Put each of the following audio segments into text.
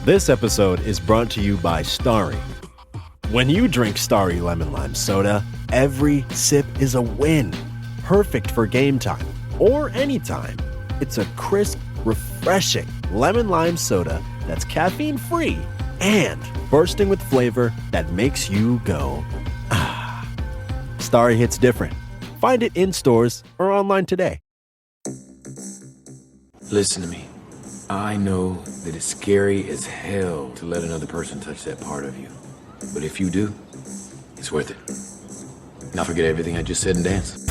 This episode is brought to you by Starry. When you drink Starry Lemon Lime Soda, every sip is a win. Perfect for game time or anytime. It's a crisp, refreshing lemon lime soda that's caffeine-free and bursting with flavor that makes you go, ah. Starry hits different. Find it in stores or online today. Listen to me. I know that it's scary as hell to let another person touch that part of you. But if you do, it's worth it. Now forget everything I just said and dance.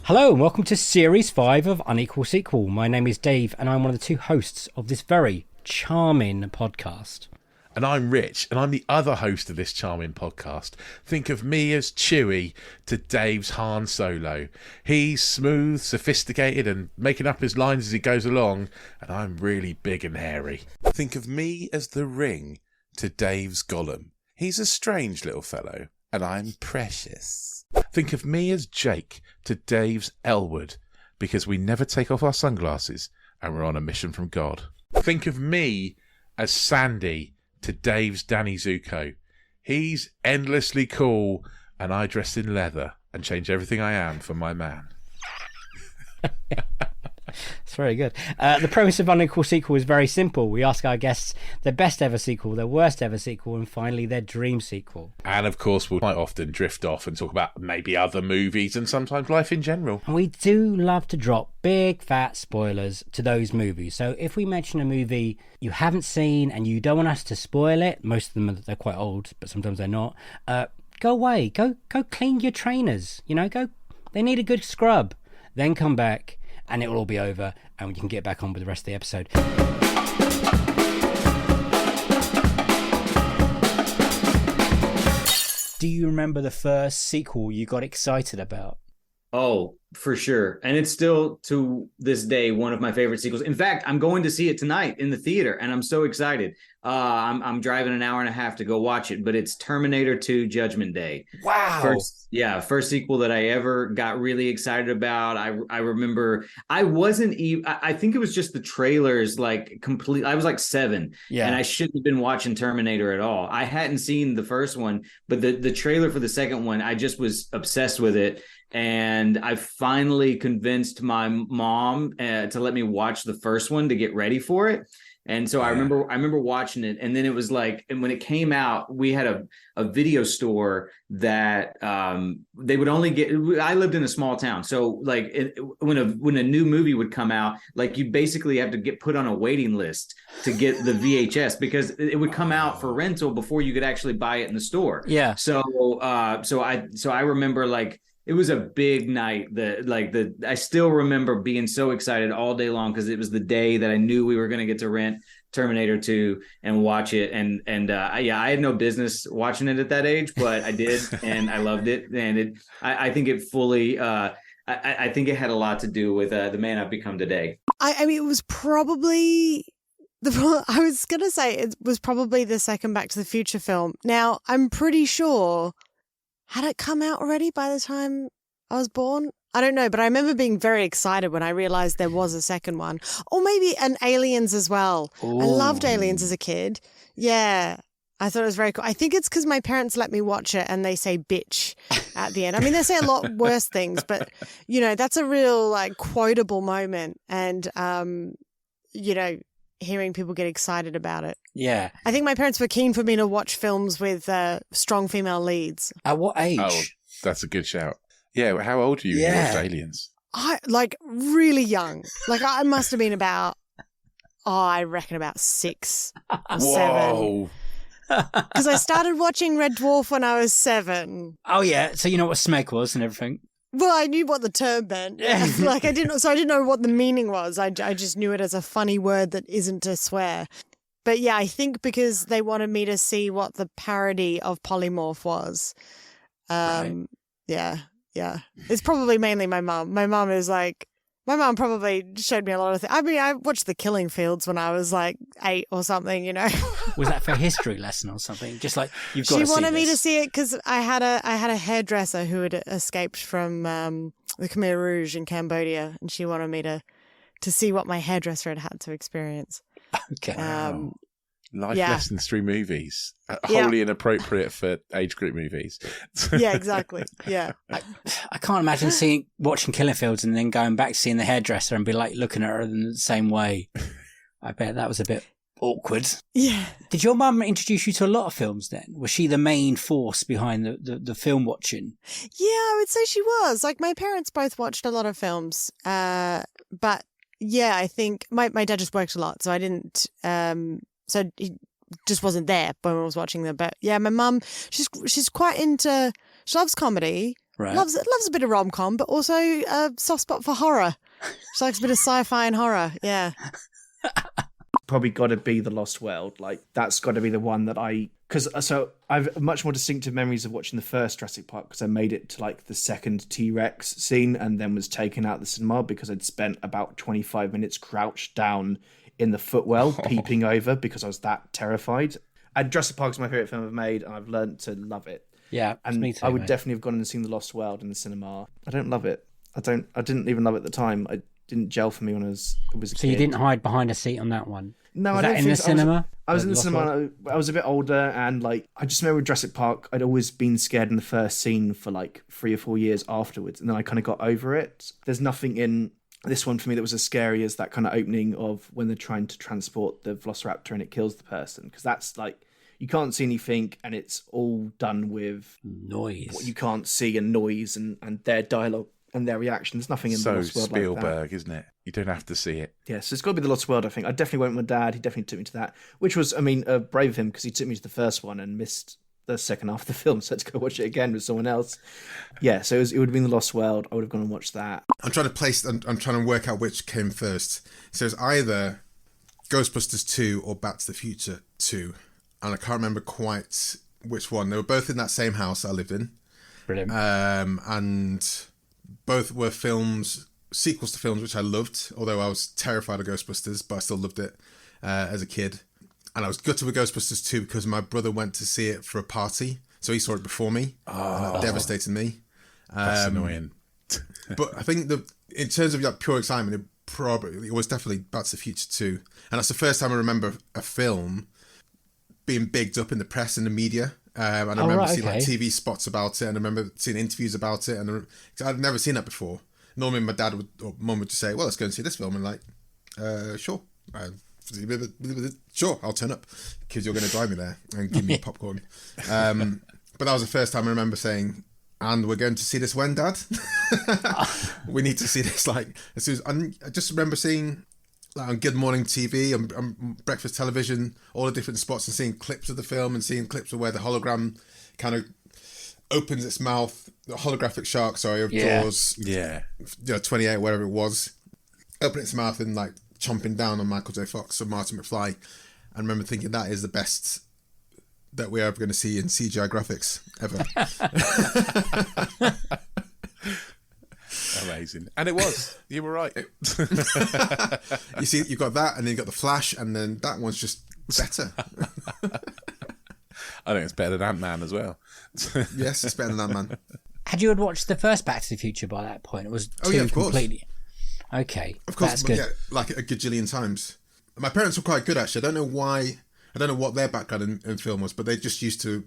Hello and welcome to Series 5 of Unequal Sequel. My name is Dave and I'm one of the two hosts of this very charming podcast. And I'm Rich, and I'm the other host of this charming podcast. Think of me as Chewie to Dave's Han Solo. He's smooth, sophisticated, and making up his lines as he goes along, and I'm really big and hairy. Think of me as the Ring to Dave's Gollum. He's a strange little fellow, and I'm precious. Think of me as Jake to Dave's Elwood, because we never take off our sunglasses, and we're on a mission from God. Think of me as Sandy to Dave's Danny Zuko. He's endlessly cool, and I dress in leather and change everything I am for my man. It's very good. The premise of Unequal Sequel is very simple. We ask our guests their best ever sequel, their worst ever sequel, and finally their dream sequel. And of course, we'll quite often drift off and talk about maybe other movies and sometimes life in general. And we do love to drop big fat spoilers to those movies. So if we mention a movie you haven't seen and you don't want us to spoil it, most of them they're quite old, but sometimes they're not. Go away. Go clean your trainers. They need a good scrub. Then come back and it will all be over and we can get back on with the rest of the episode. Do you remember the first sequel you got excited about? Oh, for sure. And it's still, to this day, one of my favorite sequels. In fact, I'm going to see it tonight in the theater, and I'm so excited. I'm driving an hour and a half to go watch it, but it's Terminator 2 Judgment Day. Wow. First sequel that I ever got really excited about. I remember I wasn't even, I think it was just the trailers, like complete. I was like 7, and I shouldn't have been watching Terminator at all. I hadn't seen the first one, but the trailer for the second one, I just was obsessed with it. And I finally convinced my mom to let me watch the first one to get ready for it. And so I remember watching it, and then it was like, and when it came out, we had a video store that they would only get. I lived in a small town, so like when a new movie would come out, like you basically have to get put on a waiting list to get the VHS because it would come out for rental before you could actually buy it in the store. Yeah. So I remember like. It was a big night. I still remember being so excited all day long because it was the day that I knew we were going to get to rent Terminator 2 and watch it. And I had no business watching it at that age, but I did, and I loved it. And I think it fully. I think it had a lot to do with the man I've become today. I mean, it was probably. I was going to say it was probably the second Back to the Future film. Now, I'm pretty sure. Had it come out already by the time I was born? I don't know, but I remember being very excited when I realized there was a second one. Or maybe an Aliens as well. Ooh. I loved Aliens as a kid. Yeah, I thought it was very cool. I think it's because my parents let me watch it and they say bitch at the end. I mean, they say a lot worse things, but, that's a real, like, quotable moment. And, hearing people get excited about it. Yeah. I think my parents were keen for me to watch films with strong female leads. At what age? Oh, that's a good shout. Yeah, how old were you when you watched Aliens? Really young. Like, I must have been about, I reckon about 6 or 7. Because I started watching Red Dwarf when I was 7. Oh, yeah. So you know what smeg was and everything? Well, I knew what the term meant. I didn't know what the meaning was. I just knew it as a funny word that isn't a swear. But yeah, I think because they wanted me to see what the parody of Polymorph was. Right. Yeah. It's probably mainly my mum. My mum is like, My mum probably showed me a lot of things. I mean, I watched The Killing Fields when I was like 8 or something, you know. Was that for a history lesson or something? Just like, you've got to see this. She wanted me to see it because I had a hairdresser who had escaped from the Khmer Rouge in Cambodia, and she wanted me to see what my hairdresser had to experience. Okay. Life lessons through movies. Wholly inappropriate for age group movies. Yeah, exactly. Yeah. I can't imagine watching Killing Fields and then going back seeing the hairdresser and be like looking at her in the same way. I bet that was a bit awkward. Yeah. Did your mum introduce you to a lot of films then? Was she the main force behind the film watching? Yeah, I would say she was. Like, my parents both watched a lot of films. But yeah, I think my dad just worked a lot, so I didn't so he just wasn't there when I was watching them. But yeah, my mum, she's quite into, she loves comedy, right. loves a bit of rom-com, but also a soft spot for horror. She likes a bit of sci-fi and horror, yeah. Probably got to be The Lost World. Like, that's got to be the one that so I've much more distinctive memories of watching the first Jurassic Park because I made it to like the second T-Rex scene and then was taken out of the cinema because I'd spent about 25 minutes crouched down in the footwell, peeping over because I was that terrified. And Jurassic Park is my favourite film I've made, and I've learned to love it. Yeah, and me too, I would mate. definitely have gone and seen The Lost World in the cinema. I don't love it. I didn't even love it at the time. I didn't gel for me when I was a kid. So you didn't hide behind a seat on that one? No, was I that don't in think the so. cinema? I was in the cinema. I was a bit older, and like I just remember with Jurassic Park, I'd always been scared in the first scene for like 3 or 4 years afterwards, and then I kind of got over it. There's nothing in this one for me that was as scary as that kind of opening of when they're trying to transport the Velociraptor and it kills the person, because that's like you can't see anything, and it's all done with noise. What you can't see and noise and their dialogue and their reaction. There's nothing in the Lost World Spielberg, like that. isn't it? You don't have to see it. Yeah, so it's got to be The Lost World, I think. I definitely went with my dad. He definitely took me to that, which was, I mean, brave of him because he took me to the first one and missed the second half of the film, so I had to go watch it again with someone else. Yeah, so it would have been The Lost World. I would have gone and watched that. I'm trying to work out which came first. So it's either Ghostbusters 2 or Back to the Future 2. And I can't remember quite which one. They were both in that same house I lived in. Brilliant. And both were sequels to films which I loved, although I was terrified of Ghostbusters, but I still loved it as a kid. And I was gutted with Ghostbusters 2 because my brother went to see it for a party, so he saw it before me. And that devastated me. That's annoying. But I think in terms of like pure excitement, it was definitely Back to the Future 2. And that's the first time I remember a film being bigged up in the press and the media. And I remember seeing like TV spots about it, and I remember seeing interviews about it, and I'd never seen that before. Normally my dad or mum would just say, well, let's go and see this film, and like, sure. Sure, I'll turn up because you're going to drive me there and give me popcorn. But that was the first time I remember saying, and we're going to see this when, Dad? We need to see this like as soon as I just remember seeing like on Good Morning TV, on breakfast television, all the different spots, and seeing clips of the film and seeing clips of where the hologram kind of opens its mouth, the holographic shark, of Jaws, 28, whatever it was, open its mouth and like chomping down on Michael J. Fox or Martin McFly. I remember thinking that is the best that we're ever going to see in CGI graphics ever. Amazing. And it was. You were right. You see, you've got that, and then you've got the Flash, and then that one's just better. I think it's better than Ant-Man as well. Yes, it's better than Ant-Man. Had you watched the first Back to the Future by that point? It was of course. Completely. Okay, of course, that's good. Yeah, like a gajillion times. My parents were quite good, actually. I don't know why. I don't know what their background in film was, but they just used to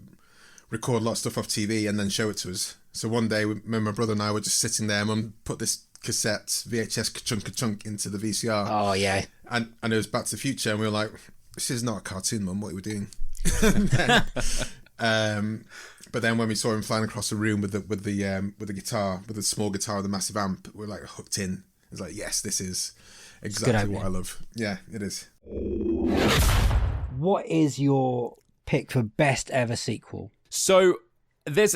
record a lot of stuff off TV and then show it to us. So one day, my brother and I were just sitting there, and Mum put this cassette VHS ka-chunk into the VCR. Oh yeah, and it was Back to the Future, and we were like, "This is not a cartoon, Mum. What are we doing?" But then when we saw him flying across the room with the guitar, with the small guitar with the massive amp, we're like hooked in. It's like, yes, this is exactly what I love. Yeah, it is. What is your pick for best ever sequel? So there's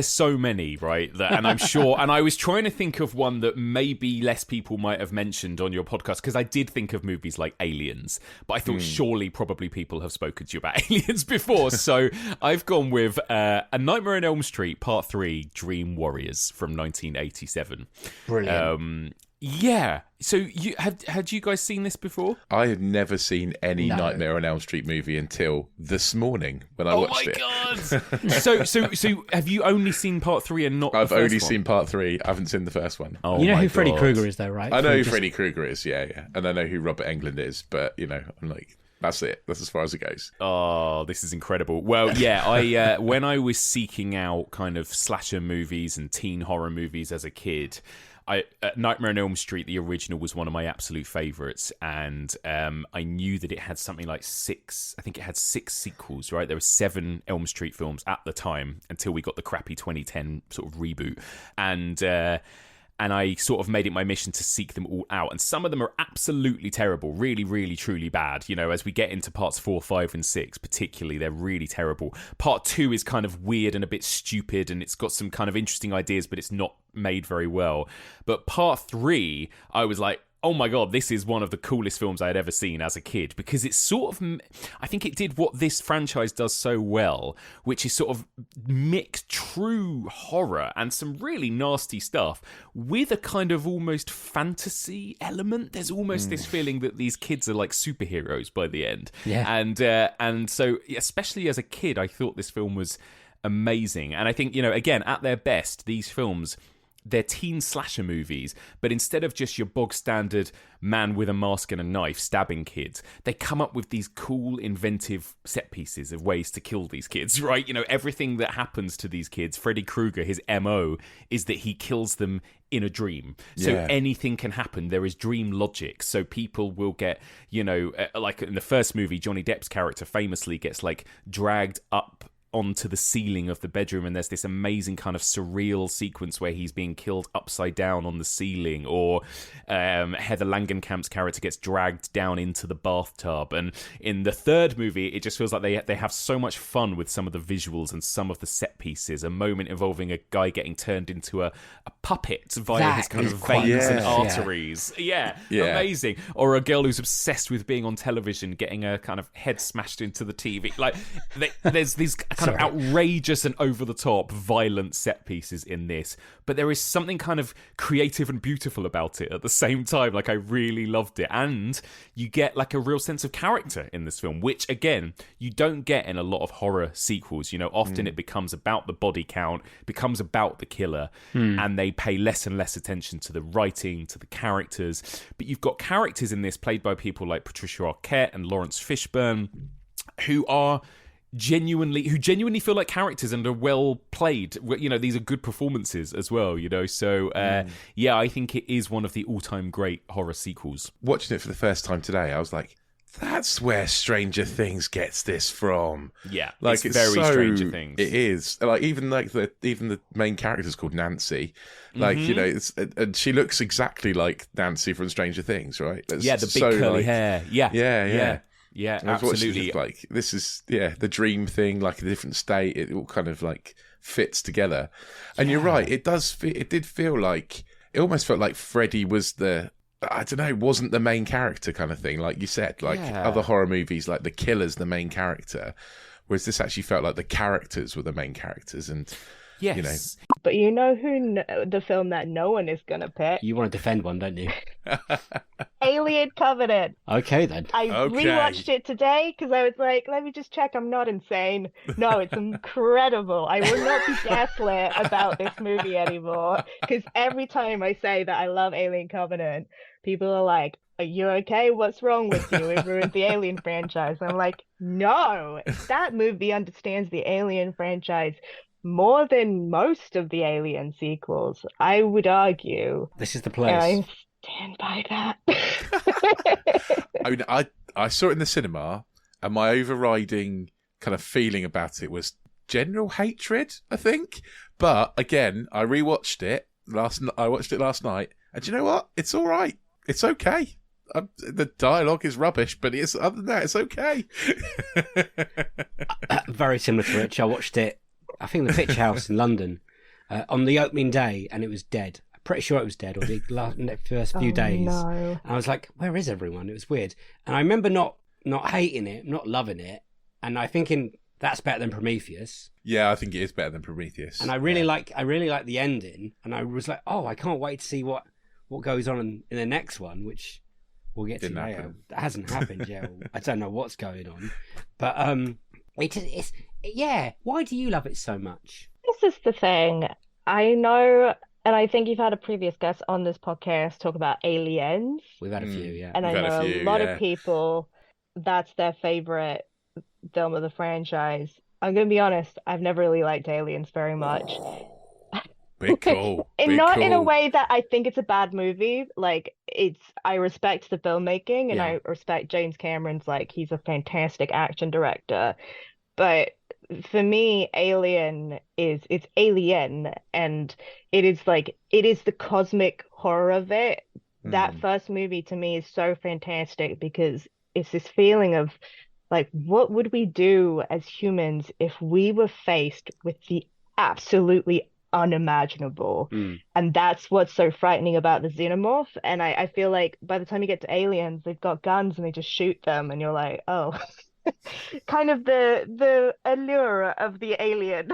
so many, right? And I'm sure, and I was trying to think of one that maybe less people might have mentioned on your podcast, because I did think of movies like Aliens, but I thought surely probably people have spoken to you about Aliens before. So I've gone with A Nightmare on Elm Street Part 3 Dream Warriors from 1987. Brilliant. Yeah. So had you guys seen this before? I had never seen any Nightmare on Elm Street movie until this morning when I watched it. Oh my god! So have you only seen part 3 and not? I've only seen part 3. I haven't seen the first one. You know who Freddy Krueger is, though, right? I know who Freddy Krueger is. Yeah, and I know who Robert Englund is. But I'm like, that's it. That's as far as it goes. Oh, this is incredible. Well, yeah, I when I was seeking out kind of slasher movies and teen horror movies as a kid, Nightmare on Elm Street, the original, was one of my absolute favourites, and I knew that it had something like 6. I think it had 6 sequels. Right, there were 7 Elm Street films at the time until we got the crappy 2010 sort of reboot, and I sort of made it my mission to seek them all out. And some of them are absolutely terrible, really, really, truly bad. As we get into parts 4, 5, and 6, particularly, they're really terrible. Part 2 is kind of weird and a bit stupid, and it's got some kind of interesting ideas, but it's not made very well. But part 3, I was like, oh my god, this is one of the coolest films I had ever seen as a kid, because it's sort of, I think it did what this franchise does so well, which is sort of mix true horror and some really nasty stuff with a kind of almost fantasy element. There's almost this feeling that these kids are like superheroes by the end. Yeah. And so, especially as a kid, I thought this film was amazing. And I think, again, at their best, these films, they're teen slasher movies, but instead of just your bog standard man with a mask and a knife stabbing kids, they come up with these cool, inventive set pieces of ways to kill these kids, right? Everything that happens to these kids, Freddy Krueger, his MO is that he kills them in a dream. So anything can happen. There is dream logic. So people will get, like in the first movie, Johnny Depp's character famously gets like dragged up onto the ceiling of the bedroom, and there's this amazing kind of surreal sequence where he's being killed upside down on the ceiling, or Heather Langenkamp's character gets dragged down into the bathtub. And in the third movie, it just feels like they have so much fun with some of the visuals and some of the set pieces. A moment involving a guy getting turned into a puppet via his kind of veins and arteries. Yeah, amazing. Or a girl who's obsessed with being on television getting a kind of head smashed into the TV. Like, there's these kind of outrageous and over-the-top violent set pieces in this, but there is something kind of creative and beautiful about it at the same time. Like, I really loved it, and you get like a real sense of character in this film, which again you don't get in a lot of horror sequels. Often it becomes about the body count, becomes about the killer, and they pay less and less attention to the writing, to the characters. But you've got characters in this played by people like Patricia Arquette and Lawrence Fishburne, who genuinely feel like characters and are well played. These are good performances as well, So, I think it is one of the all-time great horror sequels. Watching it for the first time today, I was like, that's where Stranger Things gets this from. Yeah, like it's very so, Stranger Things. It is. Like, even the main character's called Nancy. Like, and she looks exactly like Nancy from Stranger Things, right? The big curly hair. Yeah, absolutely. Like, this is the dream thing, like a different state. It all kind of like fits together. And you're right. It did feel like, it almost felt like Freddy was wasn't the main character kind of thing. Like you said, like other horror movies, like the killer's the main character, whereas this actually felt like the characters were the main characters. And yes, but the film that no one is gonna pick. You want to defend one, don't you? Alien Covenant. Okay then. I rewatched it today because I was like, let me just check I'm not insane. No, it's incredible. I will not be gaslit about this movie anymore, because every time I say that I love Alien Covenant, people are like, are you okay? What's wrong with you? It ruined the Alien franchise. I'm like, no, that movie understands the Alien franchise more than most of the Alien sequels, I would argue. This is the place. And I stand by that. I mean, I saw it in the cinema, and my overriding kind of feeling about it was general hatred, I think. But again, I rewatched it I watched it last night, and do you know what? It's all right. It's okay. The dialogue is rubbish, but other than that, it's okay. Very similar to Rich. I watched it, I think, the Picture House in London on the opening day, and it was dead. I'm pretty sure it was dead, or the first few days. No. And I was like, where is everyone? It was weird. And I remember not hating it, not loving it, and I thinking that's better than Prometheus. Yeah, I think it is better than Prometheus. And I really like the ending, and I was like, oh, I can't wait to see what what goes on in the next one, which we'll get Didn't to later. happen. That hasn't happened yet. I don't know what's going on, but it's yeah. Why do you love it so much? This is the thing. I know, and I think you've had a previous guest on this podcast talk about aliens. We've had a few, yeah. And I We've had know a few, a lot yeah. of people, that's their favorite film of the franchise. I'm going to be honest, I've never really liked Aliens very much. Big call. And Big not in a call. way that I think it's a bad movie. Like, I respect the filmmaking and Yeah. I respect James Cameron's, like, he's a fantastic action director. But for me, it's Alien, and it is the cosmic horror of it. That first movie to me is so fantastic because it's this feeling of, like, what would we do as humans if we were faced with the absolutely unimaginable? And that's what's so frightening about the xenomorph. And I feel like by the time you get to Aliens, they've got guns and they just shoot them, and you're like, oh. Kind of the allure of the alien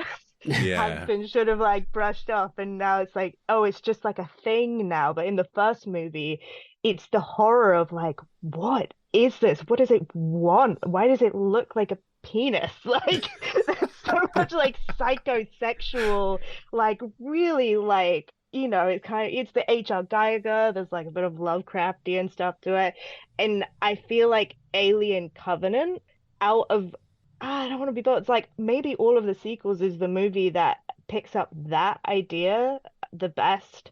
has been sort of like brushed off, and now it's like, oh, it's just like a thing now. But in the first movie, it's the horror of, like, what is this? What does it want? Why does it look like a penis? Like, there's so much like psychosexual, like, really, like, you know, it's the H.R. Geiger. There's like a bit of Lovecraftian stuff to it, and I feel like Alien Covenant, out of, I don't want to be bold, it's like maybe all of the sequels is the movie that picks up that idea the best.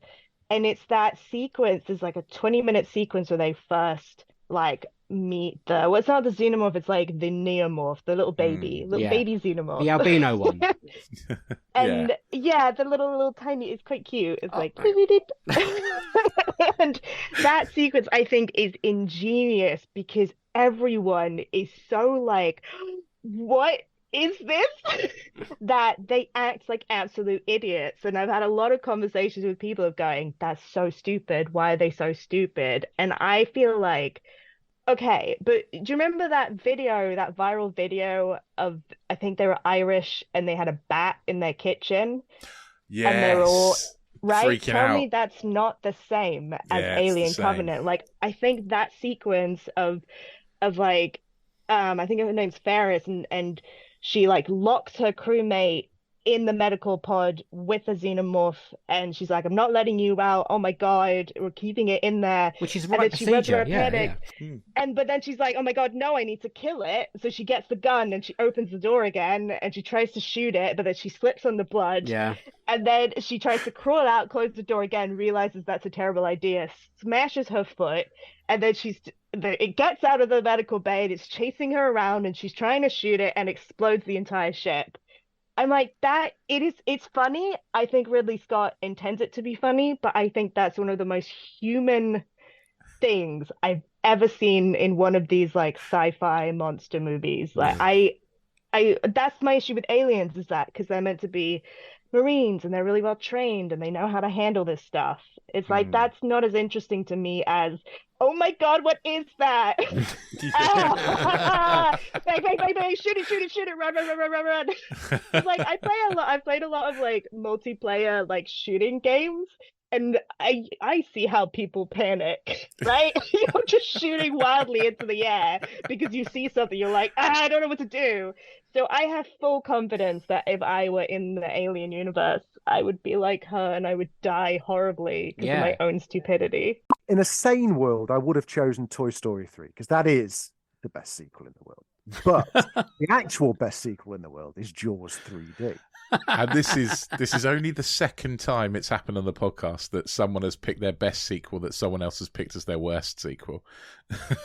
And it's that sequence, there's like a 20-minute sequence where they first like meet well, it's not the xenomorph, it's like the neomorph, the little baby baby xenomorph, the albino one. And the little tiny, it's quite cute. It's like and that sequence I think is ingenious because everyone is so like, what is this? That they act like absolute idiots. And I've had a lot of conversations with people of going, that's so stupid, why are they so stupid? And I feel like, okay, but do you remember that viral video of, I think they were Irish and they had a bat in their kitchen? Yes. And they were all, right? Freaking Tell out. me that's not the same as Yeah, it's the Alien same. Covenant. Like, I think that sequence of like, I think her name's Ferris, and she like locks her crewmate in the medical pod with a xenomorph, and she's like, I'm not letting you out, oh my god, we're keeping it in there, Which is and right then she runs procedure. her panic. But then she's like, oh my god, no, I need to kill it. So she gets the gun and she opens the door again and she tries to shoot it, but then she slips on the blood. And then she tries to crawl out, close the door again, realizes that's a terrible idea, smashes her foot, and then it gets out of the medical bay and it's chasing her around and she's trying to shoot it and explodes the entire ship. I'm like, it's funny. I think Ridley Scott intends it to be funny, but I think that's one of the most human things I've ever seen in one of these like sci-fi monster movies. Like, I that's my issue with Aliens, is that because they're meant to be Marines and they're really well trained and they know how to handle this stuff. It's like, that's not as interesting to me as, oh my god, what is that? Bang, bang, bang, bang, shoot it, run. It's like, I've played a lot of like multiplayer like shooting games, and I see how people panic, right? You're just shooting wildly into the air because you see something, you're like, I don't know what to do. So I have full confidence that if I were in the Alien universe, I would be like her and I would die horribly because of my own stupidity. In a sane world, I would have chosen Toy Story 3 because that is the best sequel in the world. But the actual best sequel in the world is Jaws 3D. And this is only the second time it's happened on the podcast that someone has picked their best sequel that someone else has picked as their worst sequel.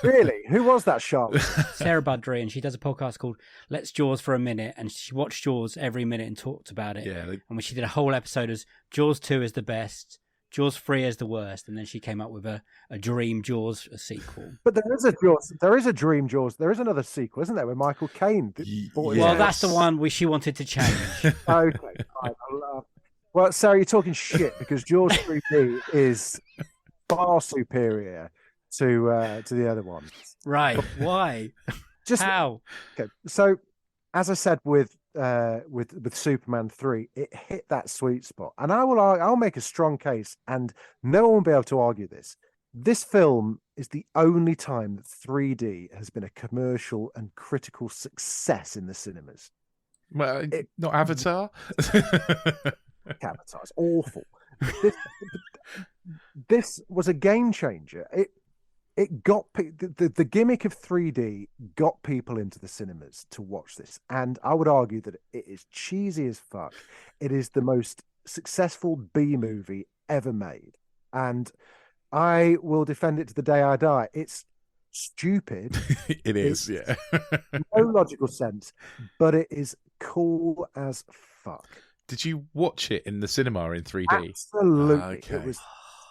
Really? Who was that, Charlotte? Sarah Budry, and she does a podcast called Let's Jaws for a Minute, and she watched Jaws every minute and talked about it. Yeah. And when she did a whole episode as Jaws 2 is the best, Jaws 3 is the worst, and then she came up with a Dream Jaws sequel. But there is a Jaws. There is a Dream Jaws. There is another sequel, isn't there, with Michael Caine? Well, that's the one she wanted to change. Okay. Fine. Well, Sarah, you're talking shit because Jaws 3D is far superior to the other ones. Right? Why? Just how? Okay. So, as I said with with Superman 3, it hit that sweet spot. And I'll make a strong case, and no one will be able to argue this. This film is the only time that 3D has been a commercial and critical success in the cinemas. Well, not Avatar. Avatar's awful. This was a game changer. It got the gimmick of 3D got people into the cinemas to watch this, and I would argue that it is cheesy as fuck. It is the most successful B movie ever made, and I will defend it to the day I die. It's stupid. It is, yeah. No logical sense, but it is cool as fuck. Did you watch it in the cinema in 3D? Absolutely. Okay. It was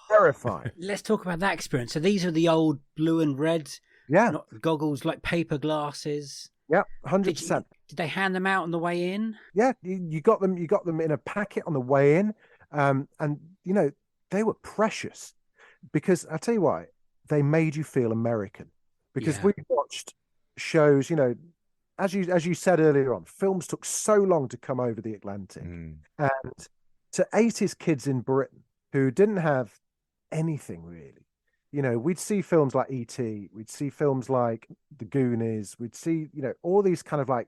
terrifying. Let's talk about that experience. So these are the old blue and red goggles, like paper glasses. Yeah, 100%. Did they hand them out on the way in? Yeah, you got them. You got them in a packet on the way in, and they were precious because I tell you why, they made you feel American. Because we watched shows, as you said earlier on, films took so long to come over the Atlantic, and to 80s kids in Britain who didn't have anything really. We'd see films like E.T., we'd see films like The Goonies, we'd see, all these kind of like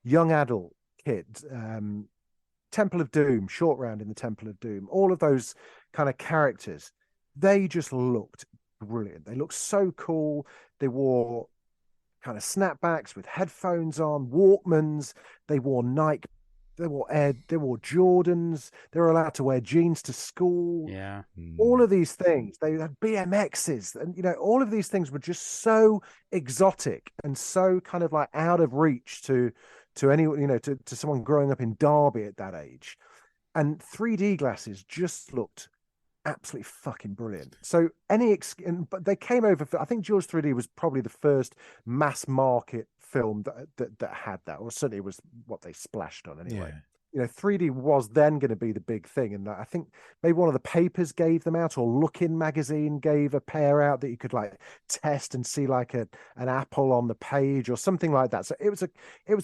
young adult kids, Temple of Doom, Short Round in the Temple of Doom, all of those kind of characters, they just looked brilliant. They looked so cool. They wore kind of snapbacks with headphones on, Walkmans, they wore Nike, they wore Jordans, they were allowed to wear jeans to school. Yeah. All of these things. They had BMXs, and all of these things were just so exotic and so kind of like out of reach to anyone, to someone growing up in Derby at that age. And 3D glasses just looked absolutely fucking brilliant. So but they came over for, I think Jaws 3D was probably the first mass market film that had that, or certainly it was what they splashed on anyway. Yeah. 3D was then going to be the big thing, and I think maybe one of the papers gave them out, or Look-In magazine gave a pair out that you could like test and see like an apple on the page or something like that. So it was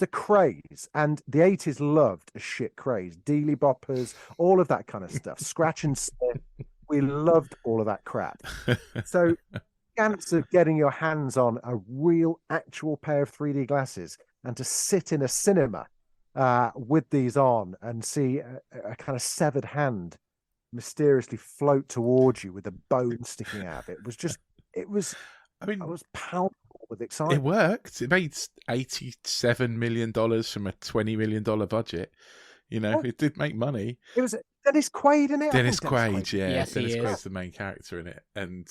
a craze, and the 80s loved a shit craze. Dealey boppers, all of that kind of stuff. Scratch and sniff. We loved all of that crap. So chance of getting your hands on a real actual pair of 3D glasses and to sit in a cinema with these on and see a kind of severed hand mysteriously float towards you with a bone sticking out of it I was palpable with excitement. It worked. It made $87 million from a $20 million budget. It did make money. It was Dennis Quaid in it. Dennis Quaid, yeah. Yes, Dennis Quaid's the main character in it, and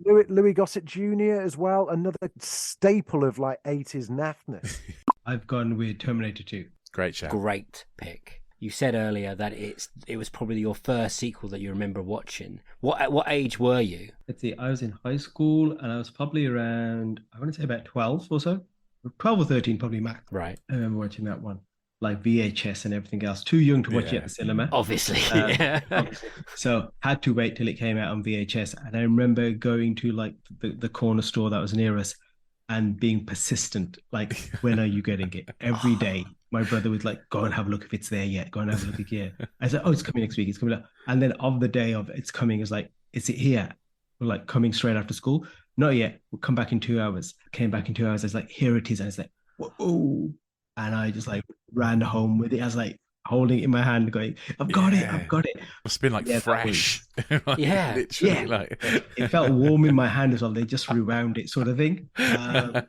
Louis Gossett Jr. as well, another staple of like 80s naffness. I've gone with Terminator 2. Great show. Great pick. You said earlier that it was probably your first sequel that you remember watching. At what age were you? Let's see, I was in high school and I was probably around, I want to say about 12 or so. 12 or 13 probably max. Right. I remember watching that one. Like VHS and everything else. Too young to watch it at the cinema. Obviously. Obviously. So had to wait till it came out on VHS. And I remember going to like the corner store that was near us and being persistent. Like, when are you getting it? Every day. My brother would like, go and have a look if it's there yet. Go and have a look here. I said, oh, it's coming next week. It's coming up. And then of the day of it's coming, is like, is it here? We're like coming straight after school. Not yet. We'll come back in 2 hours. Came back in 2 hours. I was like, here it is. And it's like, whoa. And I just like ran home with it. I was like holding it in my hand going, I've got it. Must have been like fresh. Yeah. Literally, like... It felt warm in my hand as well. They just rewound it, sort of thing. That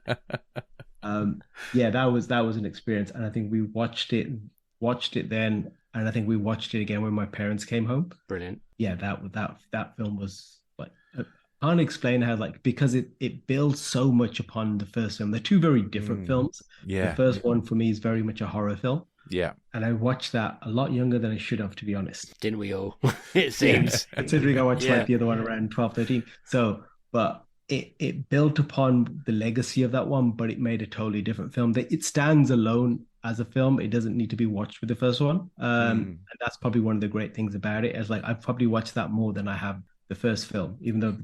was an experience. And I think we watched it then. And I think we watched it again when my parents came home. Brilliant. Yeah, that film was like, I can't explain how, like, because it builds so much upon the first film. They're two very different films. Yeah. The first one for me is very much a horror film. Yeah. And I watched that a lot younger than I should have, to be honest. Didn't we all? It seems. Considering I watched like the other one around 12, 13. So, but it built upon the legacy of that one, but it made a totally different film. It stands alone as a film. It doesn't need to be watched with the first one. And that's probably one of the great things about it. Is like, I've probably watched that more than I have the first film, even though the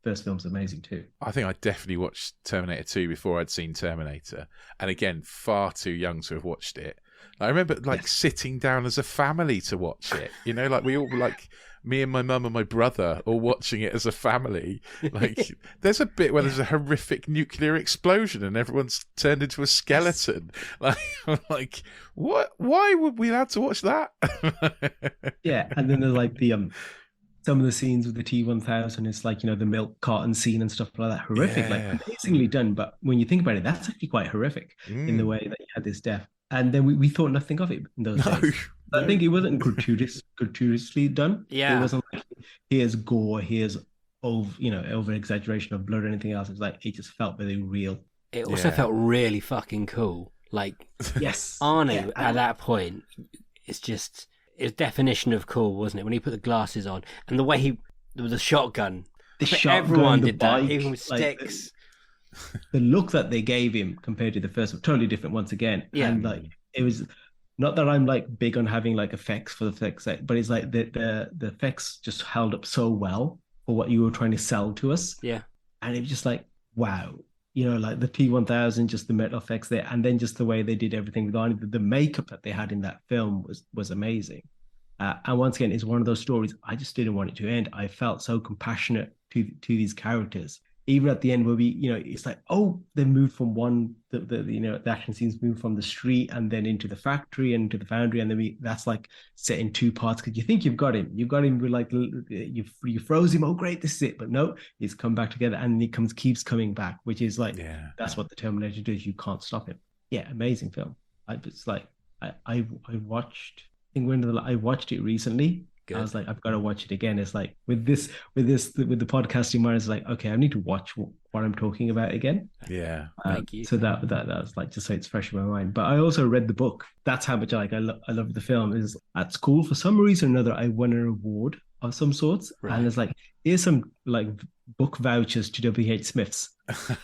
first film's amazing too. I think I definitely watched Terminator 2 before I'd seen Terminator. And again, far too young to have watched it. I remember like sitting down as a family to watch it. You know, like we all like me and my mum and my brother all watching it as a family. Like there's a bit where there's a horrific nuclear explosion and everyone's turned into a skeleton. Like what? Why would we allowed to watch that? Yeah, and then there's like the some of the scenes with the T-1000, it's like, you know, the milk carton scene and stuff like that. Horrific, like amazingly done. But when you think about it, that's actually quite horrific in the way that you had this death. And then we thought nothing of it in those days. I think it wasn't gratuitously done. Yeah. It wasn't like, here's gore, here's over exaggeration of blood or anything else. It's like, it just felt very real. It also felt really fucking cool. Like, yes, Arnie at that point, it's just... His definition of cool, wasn't it? When he put the glasses on and the way there was a shotgun. Everyone did that, even with sticks. The look that they gave him compared to the first one, totally different once again. Yeah. And like, it was not that I'm like big on having like effects for the effects sake, but it's like the effects just held up so well for what you were trying to sell to us. Yeah. And it was just like, wow. You know, like the T-1000, just the metal effects there, and then just the way they did everything with Arnie, the makeup that they had in that film was amazing. And once again, it's one of those stories, I just didn't want it to end. I felt so compassionate to these characters. Even at the end where we, you know, it's like, oh, they moved from the action scenes moved from the street and then into the factory and into the foundry, and then that's like set in two parts because you think you've got him with like you froze him. Oh, great, this is it. But no, he's come back together and he keeps coming back, which is like that's what the Terminator does. You can't stop him. Yeah, amazing film. I watched it recently. Good. I was like, I've got to watch it again. It's like with the podcasting mind, it's like, okay, I need to watch what I'm talking about again. Yeah. Thank you. So that was like, just so it's fresh in my mind. But I also read the book. That's how much I love the film. Is at school, for some reason or another, I won an award of some sorts. Right. And it's like, here's some like book vouchers to W.H. Smith's.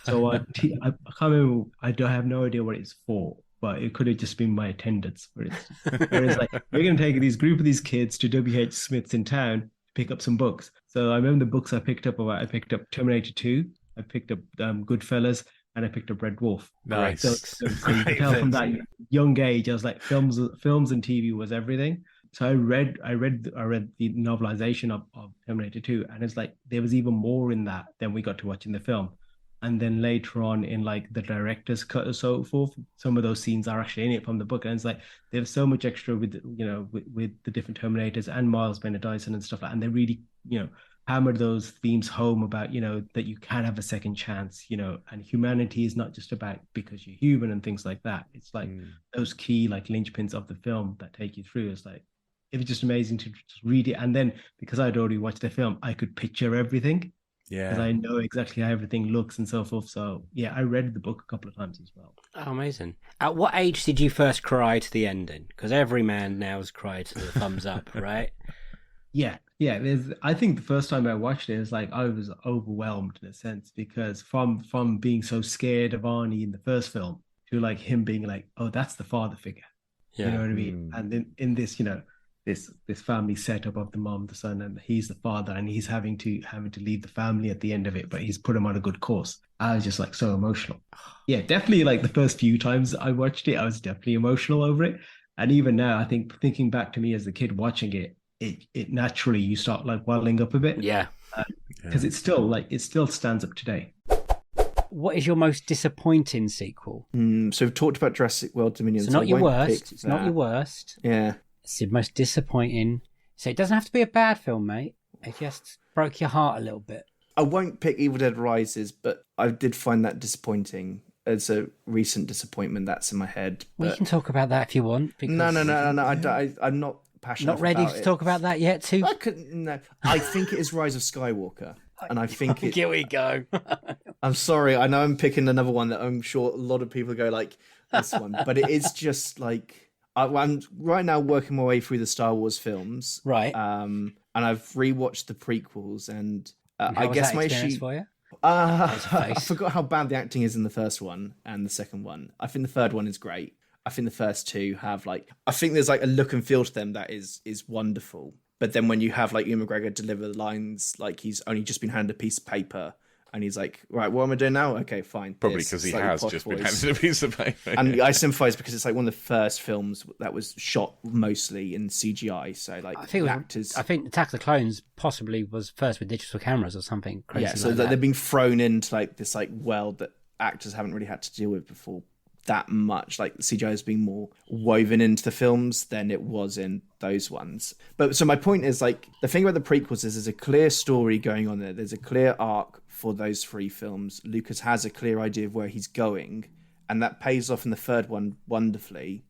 So I can't remember, I have no idea what it's for. But it could have just been my attendance. Where it's like, we're going to take these group of these kids to W.H. Smith's in town to pick up some books. So I remember the books I picked up. I picked up Terminator 2, I picked up Goodfellas, and I picked up Red Wolf. Nice. So you can tell from that young age, I was like, films and TV was everything. So I read the novelization of Terminator 2, and it's like there was even more in that than we got to watch in the film. And then later on in like the director's cut or so forth, some of those scenes are actually in it from the book. And it's like, there's so much extra with the different Terminators and Miles Bennett Dyson and stuff like that. And they really, hammered those themes home about, that you can have a second chance, and humanity is not just about because you're human and things like that. It's like those key like linchpins of the film that take you through. It's like, it was just amazing to just read it. And then because I'd already watched the film, I could picture everything. Yeah, because I know exactly how everything looks and so forth. So yeah, I read the book a couple of times as well. Oh, amazing! At what age did you first cry to the ending? Because every man now has cried to the thumbs up, right? Yeah. I think the first time I watched it, was like I was overwhelmed in a sense because from being so scared of Arnie in the first film to like him being like, oh, that's the father figure. Yeah. You know what I mean? And then in this, this family setup of the mom, the son, and he's the father, and he's having to leave the family at the end of it, but he's put him on a good course. I was just like so emotional. Yeah, definitely like the first few times I watched it, I was definitely emotional over it. And even now, I think thinking back to me as a kid watching it, it naturally you start like welling up a bit. Yeah. Because it still stands up today. What is your most disappointing sequel? So we've talked about Jurassic World Dominion. So not your worst. It's not your worst. Yeah. It's the most disappointing. So it doesn't have to be a bad film, mate. It just broke your heart a little bit. I won't pick Evil Dead Rises, but I did find that disappointing. It's a recent disappointment that's in my head. We can talk about that if you want. No. I'm not passionate. Not ready about to talk about that yet, too? No. I think it is Rise of Skywalker. And I think Here we go. I'm sorry. I know I'm picking another one that I'm sure a lot of people go like this one, but it is just like I'm right now working my way through the Star Wars films, right? And I've rewatched the prequels, and I guess my issue for you. I forgot how bad the acting is in the first one and the second one. I think the third one is great. I think the first two have I think there's like a look and feel to them that is wonderful. But then when you have like Ewan McGregor deliver the lines like he's only just been handed a piece of paper And he's like, right, what am I doing now? Okay, fine. Probably because he has just been handed a piece of paper. And I sympathise because it's like one of the first films that was shot mostly in CGI. So like I think actors. I think Attack of the Clones possibly was first with digital cameras or something crazy. Yeah, so like that. they've been thrown into like this like world that actors haven't really had to deal with before that much. Like CGI has been more woven into the films than it was in those ones. But so my point is like the thing about the prequels is there's a clear story going on there. There's a clear arc for those 3 films. Lucas has a clear idea of where he's going, and that pays off in the third one wonderfully.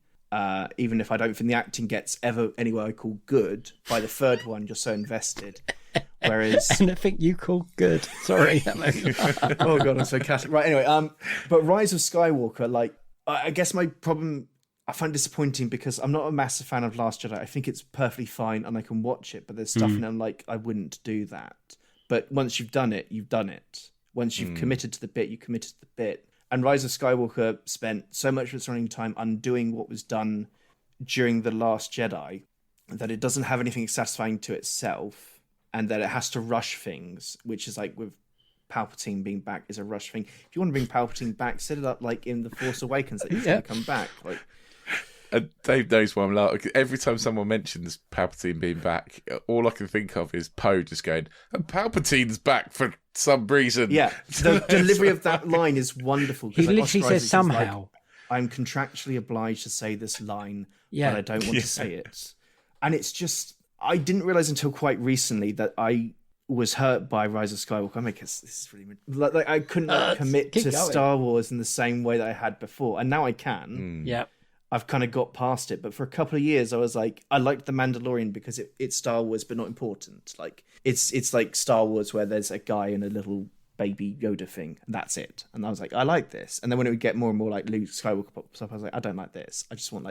Even if I don't think the acting gets ever anywhere I call good, by the third one you're so invested. Whereas anything you call good. Sorry. Oh god, I'm so Catholic. Right, anyway, but Rise of Skywalker, like I guess my problem, I find disappointing because I'm not a massive fan of Last Jedi. I think it's perfectly fine and I can watch it, but there's stuff in it I'm like, I wouldn't do that. But once you've done it, you've done it. Once you've committed to the bit, you committed to the bit. And Rise of Skywalker spent so much of its running time undoing what was done during The Last Jedi that it doesn't have anything satisfying to itself, and that it has to rush things, which is like with Palpatine being back is a rush thing. If you want to bring Palpatine back, set it up like in The Force Awakens that he's going to come back. Like, and Dave knows why I'm laughing. Every time someone mentions Palpatine being back, all I can think of is Poe just going, and Palpatine's back for some reason. Yeah, the delivery of that line is wonderful. He like, literally says somehow. Like, I'm contractually obliged to say this line, but I don't want to say it. And it's just, I didn't realize until quite recently that I was hurt by Rise of Skywalker. I mean, this is really like I couldn't commit to Star Wars in the same way that I had before, and now I can. Yeah, I've kind of got past it, but for a couple of years, I was like, I liked The Mandalorian because it's Star Wars, but not important. Like it's like Star Wars where there's a guy and a little baby Yoda thing, and that's it. And I was like, I like this. And then when it would get more and more like Luke Skywalker pops up, I was like, I don't like this. I just want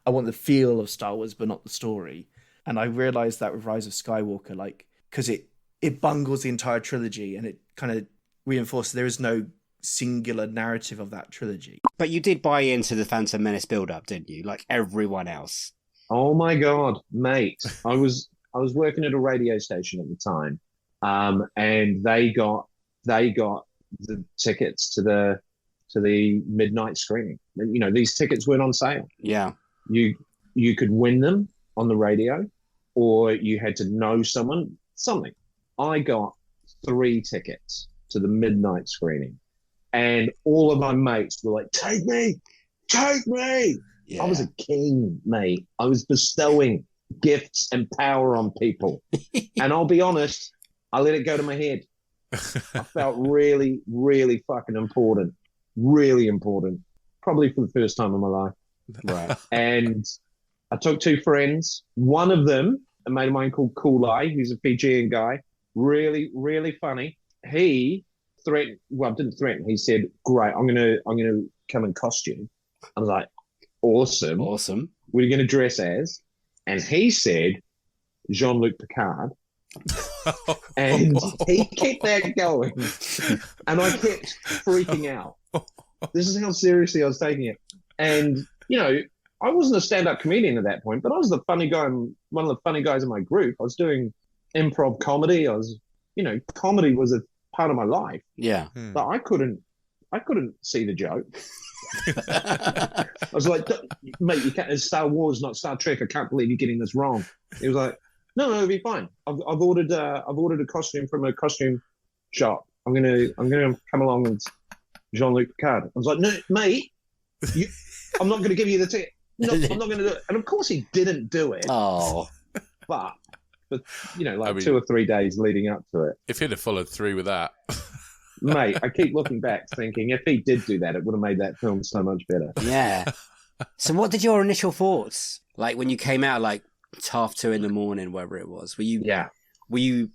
I want the feel of Star Wars, but not the story. And I realized that with Rise of Skywalker, like, because it bungles the entire trilogy and it kind of reinforces there is no singular narrative of that trilogy. But you did buy into the Phantom Menace build-up, didn't you? Like everyone else. Oh my god, mate! I was working at a radio station at the time, and they got the tickets to the midnight screening. You know, these tickets weren't on sale. Yeah, you could win them on the radio, or you had to know something. I got 3 tickets to the midnight screening, and all of my mates were like, take me. Yeah. I was a king, mate. I was bestowing gifts and power on people. And I'll be honest, I let it go to my head. I felt really, really fucking important. Really important. Probably for the first time in my life. Right. And I took 2 friends. One of them, a mate of mine called Koolai, who's a Fijian guy. Really, really funny. He threatened, well, didn't threaten. He said, great, I'm gonna come in costume. I was like, awesome. What are you going to dress as? And he said, Jean-Luc Picard. And he kept that going. And I kept freaking out. This is how seriously I was taking it. And, you know, I wasn't a stand-up comedian at that point, but I was the funny guy, one of the funny guys in my group. I was doing improv comedy. Comedy was a part of my life. Yeah. But I couldn't see the joke. I was like, mate, you can't. It's Star Wars, not Star Trek. I can't believe you're getting this wrong. He was like, no, it'll be fine. I've ordered a costume from a costume shop. I'm gonna come along with Jean-Luc Picard. I was like, no, mate, I'm not gonna give you the ticket. No, I'm not gonna do it. And of course he didn't do it. Oh, but 2 or 3 days leading up to it. If he'd have followed through with that. Mate, I keep looking back thinking if he did do that, it would have made that film so much better. Yeah. So what did your initial thoughts, like when you came out, like 2:30 in the morning, wherever it was, were you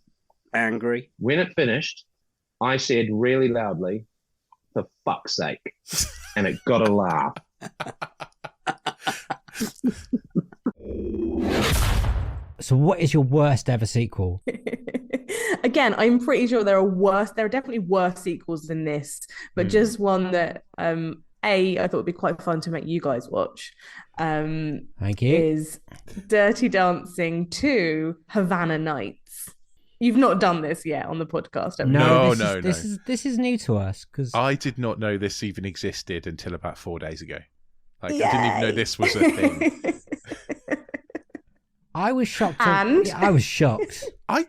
angry? When it finished, I said really loudly, for fuck's sake. And it got a laugh. So what is your worst ever sequel? Again, I'm pretty sure there are definitely worse sequels than this, but just one that I thought would be quite fun to make you guys watch. Thank you. Is Dirty Dancing 2 Havana Nights. You've not done this yet on the podcast, have you? No, No. This is new to us because I did not know this even existed until about 4 days ago. Like, I didn't even know this was a thing. I was shocked. And? I was shocked. I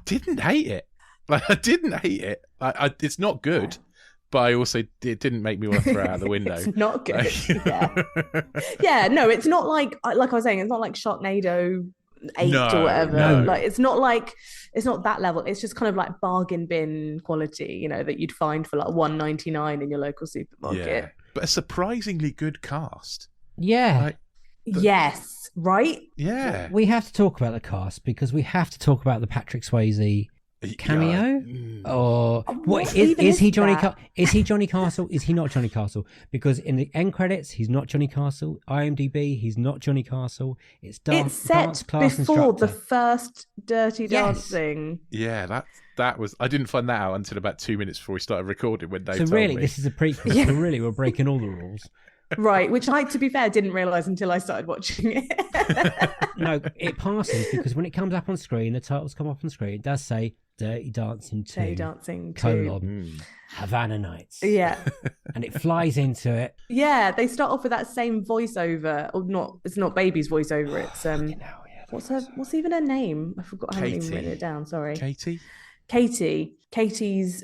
didn't hate it. Like, I didn't hate it. It's not good, but I also it didn't make me want to throw it out the window. It's not good. Yeah. No, it's not like I was saying. It's not like Sharknado 8 or whatever. No. Like it's not that level. It's just kind of like bargain bin quality, that you'd find for like $1.99 in your local supermarket. Yeah, but a surprisingly good cast. Yeah. Yes. Right. Yeah. We have to talk about the cast because we have to talk about the Patrick Swayze cameo. Or what is he Johnny? Is he Johnny Castle? Is he not Johnny Castle? Because in the end credits, he's not Johnny Castle. IMDb, he's not Johnny Castle. It's set before the first Dirty Dancing. Yeah, that was. I didn't find that out until about 2 minutes before we started recording. When they told really, me. this is a prequel. So really, we're breaking all the rules. Right, which I, to be fair, didn't realise until I started watching it. No, it passes because when it comes up on screen, the titles come up on screen. It does say Dirty Dancing 2. Dirty Dancing 2. Havana Nights. Yeah. And it flies into it. Yeah, they start off with that same voiceover. Or not, it's not Baby's voiceover. It's what's even her name? I forgot. I haven't even written it down. Sorry. Katie's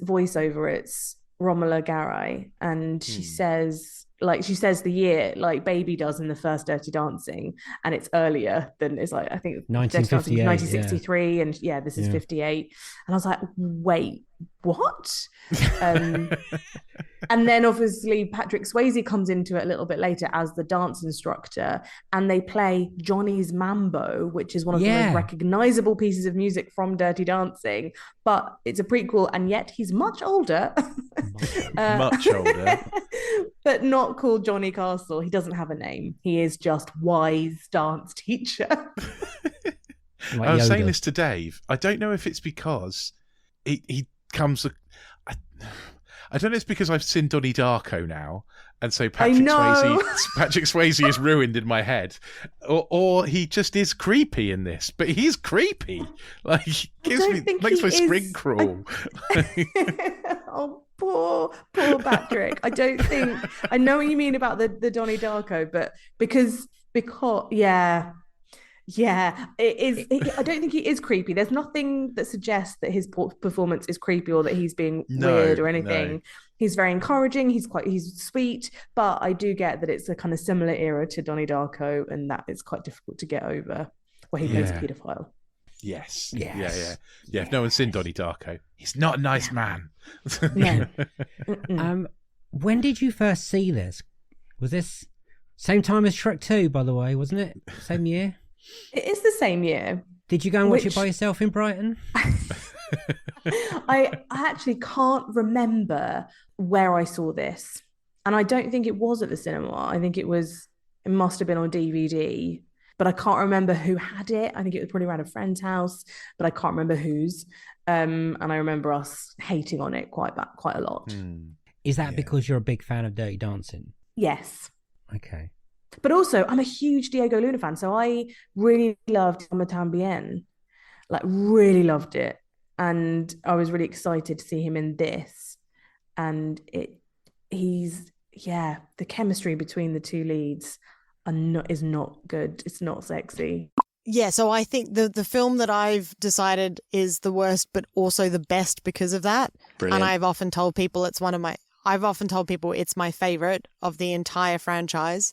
voiceover. It's Romola Garai, and she says the year like Baby does in the first Dirty Dancing, and it's earlier than it's like I think 1958, 1963, and this is 58, and I was like, wait, what? And then obviously Patrick Swayze comes into it a little bit later as the dance instructor, and they play Johnny's Mambo, which is one of the most recognizable pieces of music from Dirty Dancing, but it's a prequel, and yet he's much older. Much older. But not called Johnny Castle. He doesn't have a name. He is just wise dance teacher. Like I was Yoda. saying this to Dave. I don't know if it's because he comes. I don't know. It's because I've seen Donnie Darko now, and so Patrick Swayze is ruined in my head, or he just is creepy in this. But he's creepy. Like makes my spring crawl. Oh, poor Patrick. I know what you mean about the Donnie Darko, but because it is. I don't think he is creepy. There's nothing that suggests that his performance is creepy or that he's being weird or anything. No. He's very encouraging. He's sweet, but I do get that it's a kind of similar era to Donnie Darko, and that is quite difficult to get over. Where he plays a paedophile. Yes. Yeah. If no one's seen Donnie Darko, he's not a nice man. No. When did you first see this? Was this same time as Shrek 2, by the way, wasn't it? Same year? It is the same year. Did you go and watch it by yourself in Brighton? I actually can't remember where I saw this. And I don't think it was at the cinema. I think it must have been on DVD. But I can't remember who had it. I think it was probably around a friend's house, but I can't remember whose. And I remember us hating on it quite a lot. Is that because you're a big fan of Dirty Dancing? Yes. Okay. But also, I'm a huge Diego Luna fan, so I really loved Summertime Bien. Like, really loved it. And I was really excited to see him in this. And the chemistry between the two leads is not good. It's not sexy. Yeah, so I think the film that I've decided is the worst, but also the best because of that. Brilliant. And I've often told people it's my favorite of the entire franchise.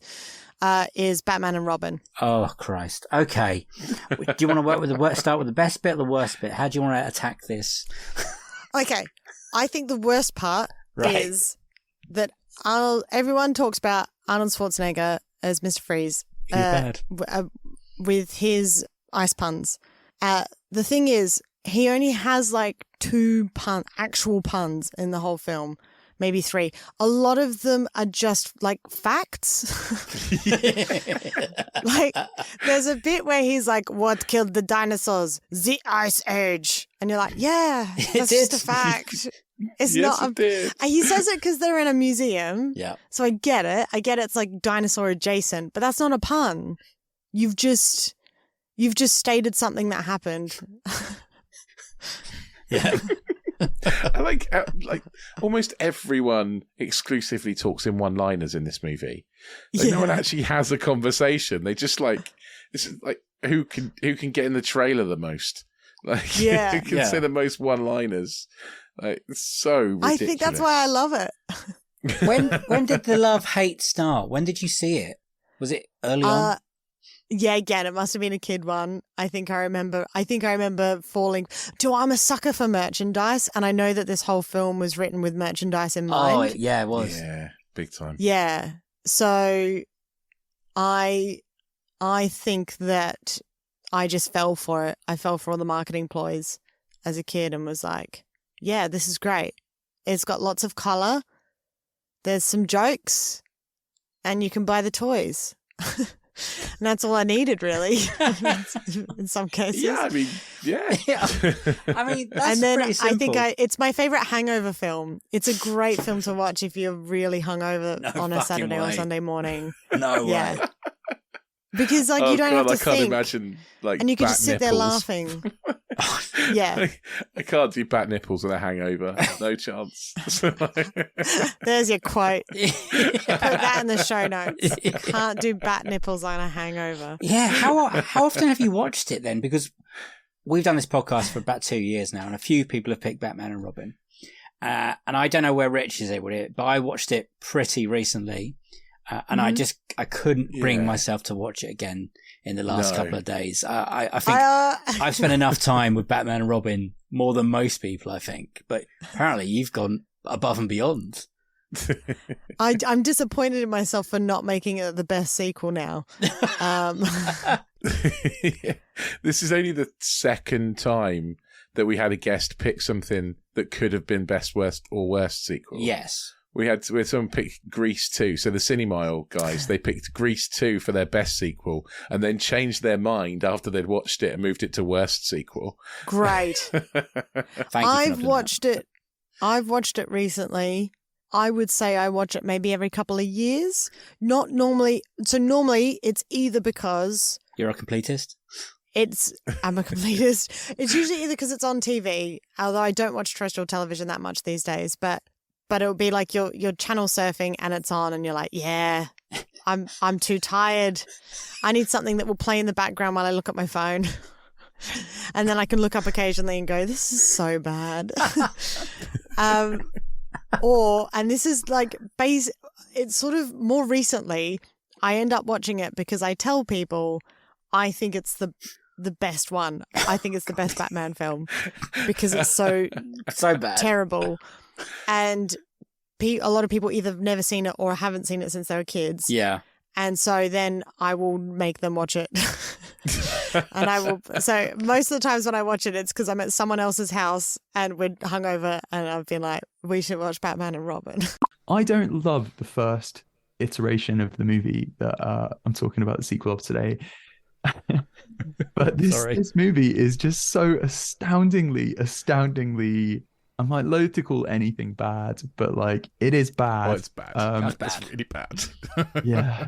Is Batman and Robin. Oh, Christ. Okay. Do you want to work with start with the best bit or the worst bit? How do you want to attack this? Okay. I think the worst part is that everyone talks about Arnold Schwarzenegger as Mr. Freeze with his ice puns. The thing is, he only has like 2 actual puns in the whole film. Maybe 3. A lot of them are just like facts. Like there's a bit where he's like, "What killed the dinosaurs? The Ice Age." And you're like, "Yeah, that's just a fact." It's not. And he says it because they're in a museum. Yeah. So I get it. It's like dinosaur adjacent, but that's not a pun. You've just stated something that happened. Yeah. I like almost everyone exclusively talks in one-liners in this movie. Like, no one actually has a conversation. They just this is like who can get in the trailer the most. Like who can say the most one-liners. Like it's so ridiculous. I think that's why I love it. When did the love-hate start? When did you see it? Was it early on? Yeah, again, it must have been a kid one. I think I remember falling. I'm a sucker for merchandise, and I know that this whole film was written with merchandise in mind. Oh, yeah, it was. Yeah, big time. Yeah. So I think that I just fell for it. I fell for all the marketing ploys as a kid and was like, yeah, this is great. It's got lots of color. There's some jokes, and you can buy the toys. And that's all I needed, really, in some cases. Yeah, I mean, yeah. I mean, that's and then pretty simple. I think it's my favorite hangover film. It's a great film to watch if you're really hungover on a Saturday or Sunday morning. No way. Because you don't have to think. I can't imagine and you can just sit there laughing. Yeah. I can't do bat nipples with a hangover. No chance. There's your quote. Put that in the show notes. Can't do bat nipples on a hangover. Yeah. How often have you watched it then? Because we've done this podcast for about 2 years now, and a few people have picked Batman and Robin. And I don't know where Rich is at with it, but I watched it pretty recently. And I couldn't bring myself to watch it again in the last couple of days. I think I've spent enough time with Batman and Robin, more than most people, I think. But apparently you've gone above and beyond. I'm disappointed in myself for not making it the best sequel now. This is only the second time that we had a guest pick something that could have been best, worst, or worst sequel. Yes. We had someone pick Grease 2. So the Cinemile guys, they picked Grease 2 for their best sequel and then changed their mind after they'd watched it and moved it to worst sequel. Great. I've watched it recently. I would say I watch it maybe every couple of years. Not normally. So normally it's either because... You're a completist? I'm a completist. It's usually either because it's on TV, although I don't watch terrestrial television that much these days, but it would be like you're channel surfing and it's on and you're like, yeah, I'm too tired. I need something that will play in the background while I look at my phone. And then I can look up occasionally and go, this is so bad. And this is like it's sort of more recently, I end up watching it because I tell people I think it's the best one. I think it's the best Batman film because it's so bad, terrible. And a lot of people either have never seen it or haven't seen it since they were kids. Yeah. And so then I will make them watch it. And so most of the times when I watch it, it's because I'm at someone else's house and we're hungover and I've been like, we should watch Batman and Robin. I don't love the first iteration of the movie that I'm talking about the sequel of today. But this movie is just so astoundingly I'm like loath to call anything bad, but like it is bad. Oh, it's bad. It's really bad. Yeah.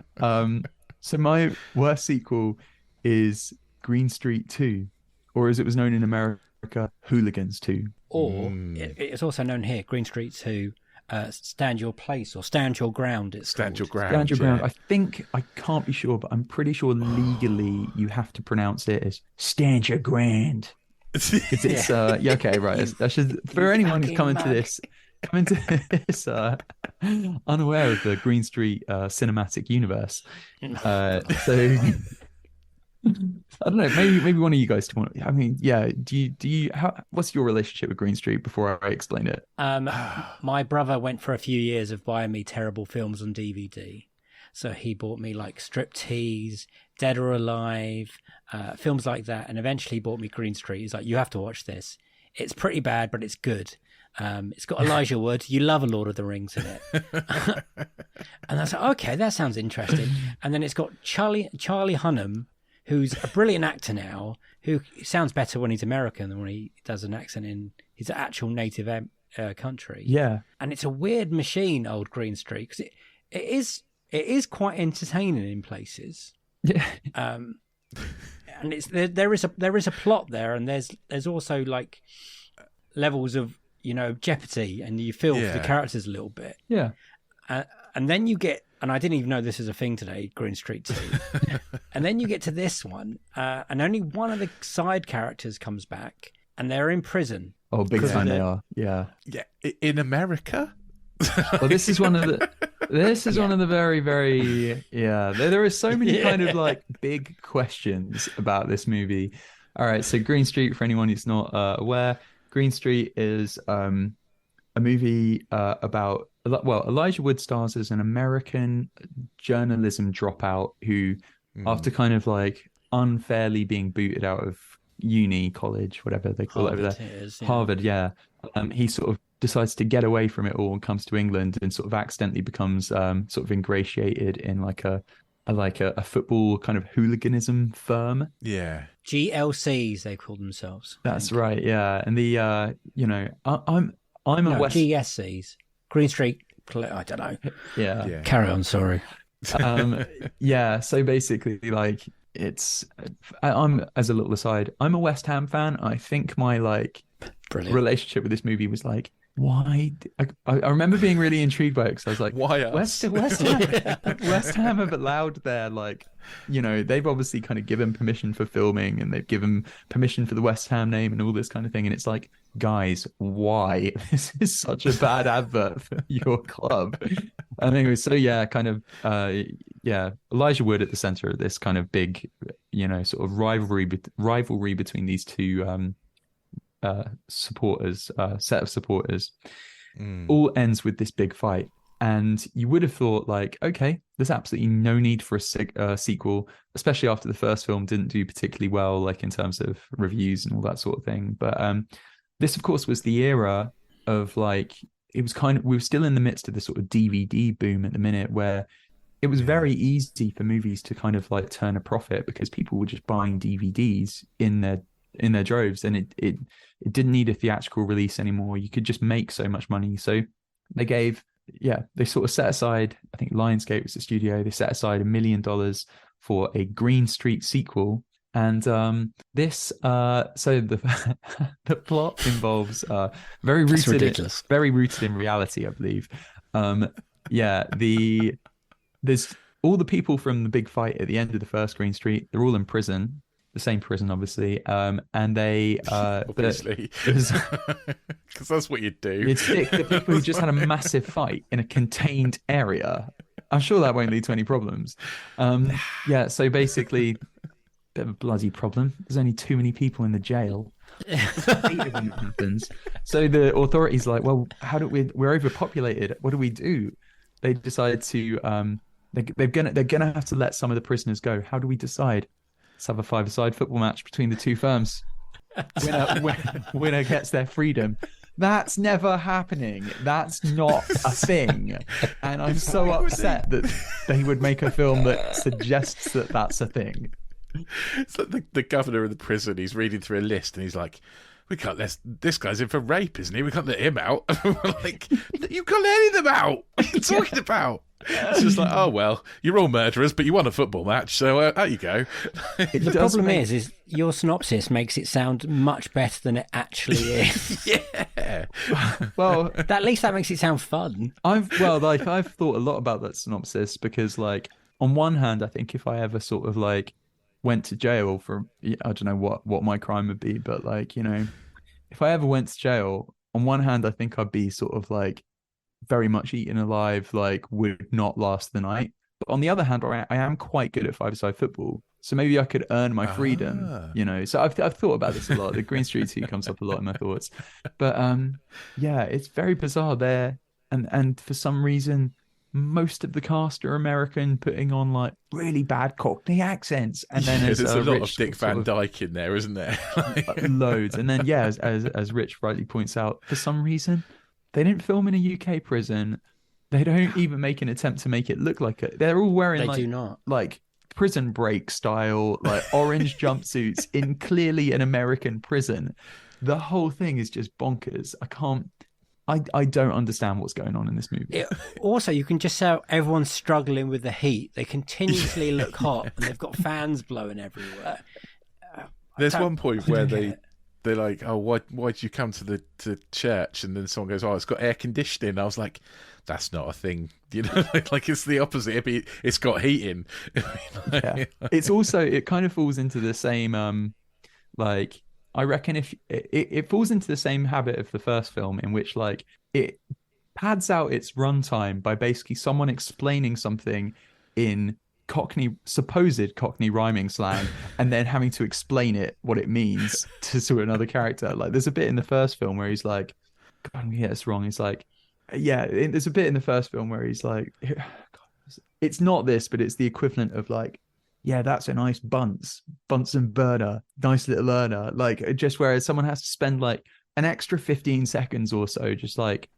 So my worst sequel is Green Street 2, or as it was known in America, Hooligans 2. Or it's also known here, Green Street 2, Stand Your Place or Stand Your Ground. Stand Your Ground. Stand Your Ground. I think, I can't be sure, but I'm pretty sure legally you have to pronounce it as Stand Your Ground. It's okay, right. I should, for anyone who's coming to this unaware of the Green Street cinematic universe. So I don't know. Maybe one of you guys. I mean, yeah. Do you? What's your relationship with Green Street? Before I explain it, my brother went for a few years of buying me terrible films on DVD. So he bought me like Striptease, Dead or Alive, films like that, and eventually bought me Green Street. He's like, "You have to watch this. It's pretty bad, but it's good. It's got Elijah Wood. You love a Lord of the Rings in it." And I was like, "Okay, that sounds interesting." And then it's got Charlie Hunnam, who's a brilliant actor now, who sounds better when he's American than when he does an accent in his actual native country. Yeah. And it's a weird machine, old Green Street, because it is quite entertaining in places. Yeah. and it's there is a plot there, and there's also like levels of jeopardy, and you feel for the characters a little bit. Yeah. And then you get, and I didn't even know this was a thing today, Green Street 2. And then you get to this one, and only one of the side characters comes back, and they're in prison. Oh, big time they are. Yeah. Yeah. In America? Well, this is one of the very, very, there are so many kind of like big questions about this movie. All right. So Green Street, for anyone who's not aware, Green Street is a movie about, Elijah Wood stars as an American journalism dropout who, after kind of like unfairly being booted out of college, whatever they call Harvard it over there, is, yeah. Harvard, he sort of decides to get away from it all and comes to England and sort of accidentally becomes sort of ingratiated in like a football kind of hooliganism firm. Yeah. GLCs, they call themselves. That's right. Yeah. And the, I'm a West GSCs. Green Street. I don't know. Yeah. Carry on. Sorry. So basically like I'm, as a little aside, I'm a West Ham fan. I think my like relationship with this movie was like, why? I remember being really intrigued by it because I was like, why us? West Ham have allowed their like, they've obviously kind of given permission for filming and they've given permission for the West Ham name and all this kind of thing. And it's like, guys, why? This is such a bad advert for your club. And anyway, so Elijah Wood at the center of this kind of big, sort of rivalry between these two supporters, set of supporters, all ends with this big fight. And you would have thought like, okay, there's absolutely no need for a sequel, especially after the first film didn't do particularly well, like in terms of reviews and all that sort of thing. But this, of course, was the era of like, it was we were still in the midst of this sort of DVD boom at the minute where it was very easy for movies to kind of like turn a profit because people were just buying DVDs in their droves, and it didn't need a theatrical release anymore. You could just make so much money. So they sort of set aside, I think Lionsgate was the studio, they set aside $1 million for a Green Street sequel. And this, so the plot involves very rooted in reality, I believe. There's all the people from the big fight at the end of the first Green Street. They're all in prison, the same prison, obviously. And they obviously, because that's what you'd do. You'd stick the people who just had a massive fight in a contained area. I'm sure that won't lead to any problems. So basically, bit of a bloody problem. There's only too many people in the jail. When it happens. So the authorities are like, well, we're overpopulated. What do we do? They decide to they're gonna have to let some of the prisoners go. How do we decide? Let's have a five-a-side football match between the two firms. Winner gets their freedom. That's never happening. That's not a thing. And I'm so upset that they would make a film that suggests that that's a thing. It's like the governor of the prison, he's reading through a list and he's like, we can't let this guy's in for rape, isn't he? We can't let him out. We're like, you can't let any of them out. What are you talking about? It's just like, oh well, you're all murderers, but you won a football match, so out you go. The problem is your synopsis makes it sound much better than it actually is. Yeah. Well, at least that makes it sound fun. I've thought a lot about that synopsis because, like, on one hand, I think if I ever sort of like went to jail for, I don't know what my crime would be, but like, if I ever went to jail, on one hand, I think I'd be sort of like very much eaten alive, like would not last the night. But on the other hand, I am quite good at five-a-side football, so maybe I could earn my freedom. So I've thought about this a lot. The Green Street 2 comes up a lot in my thoughts, but it's very bizarre there, and for some reason, most of the cast are American, putting on like really bad Cockney accents, and then there's a lot of Dick Van Dyke in there, isn't there? Loads, and then as Rich rightly points out, for some reason they didn't film in a UK prison. They don't even make an attempt to make it look like it. They're all wearing like Prison Break style, like orange jumpsuits in clearly an American prison. The whole thing is just bonkers. I don't understand what's going on in this movie. Also, you can just tell everyone's struggling with the heat. They continuously look hot and they've got fans blowing everywhere. There's one point where they're like, "Oh, why'd you come to church?" And then someone goes, "Oh, it's got air conditioning." I was like, "That's not a thing," you know. Like it's the opposite. It's got heating. Yeah. It's also, it kind of falls into the same like, I reckon if it falls into the same habit of the first film, in which like it pads out its runtime by basically someone explaining something in supposed Cockney rhyming slang, and then having to explain what it means to another character. Like there's a bit in the first film where he's like, God, yeah, it's wrong. He's like, there's a bit in the first film where he's like, it's not this, but it's the equivalent of like, yeah, that's a nice Bunsen burner, nice little learner. Like just whereas someone has to spend like an extra 15 seconds or so just like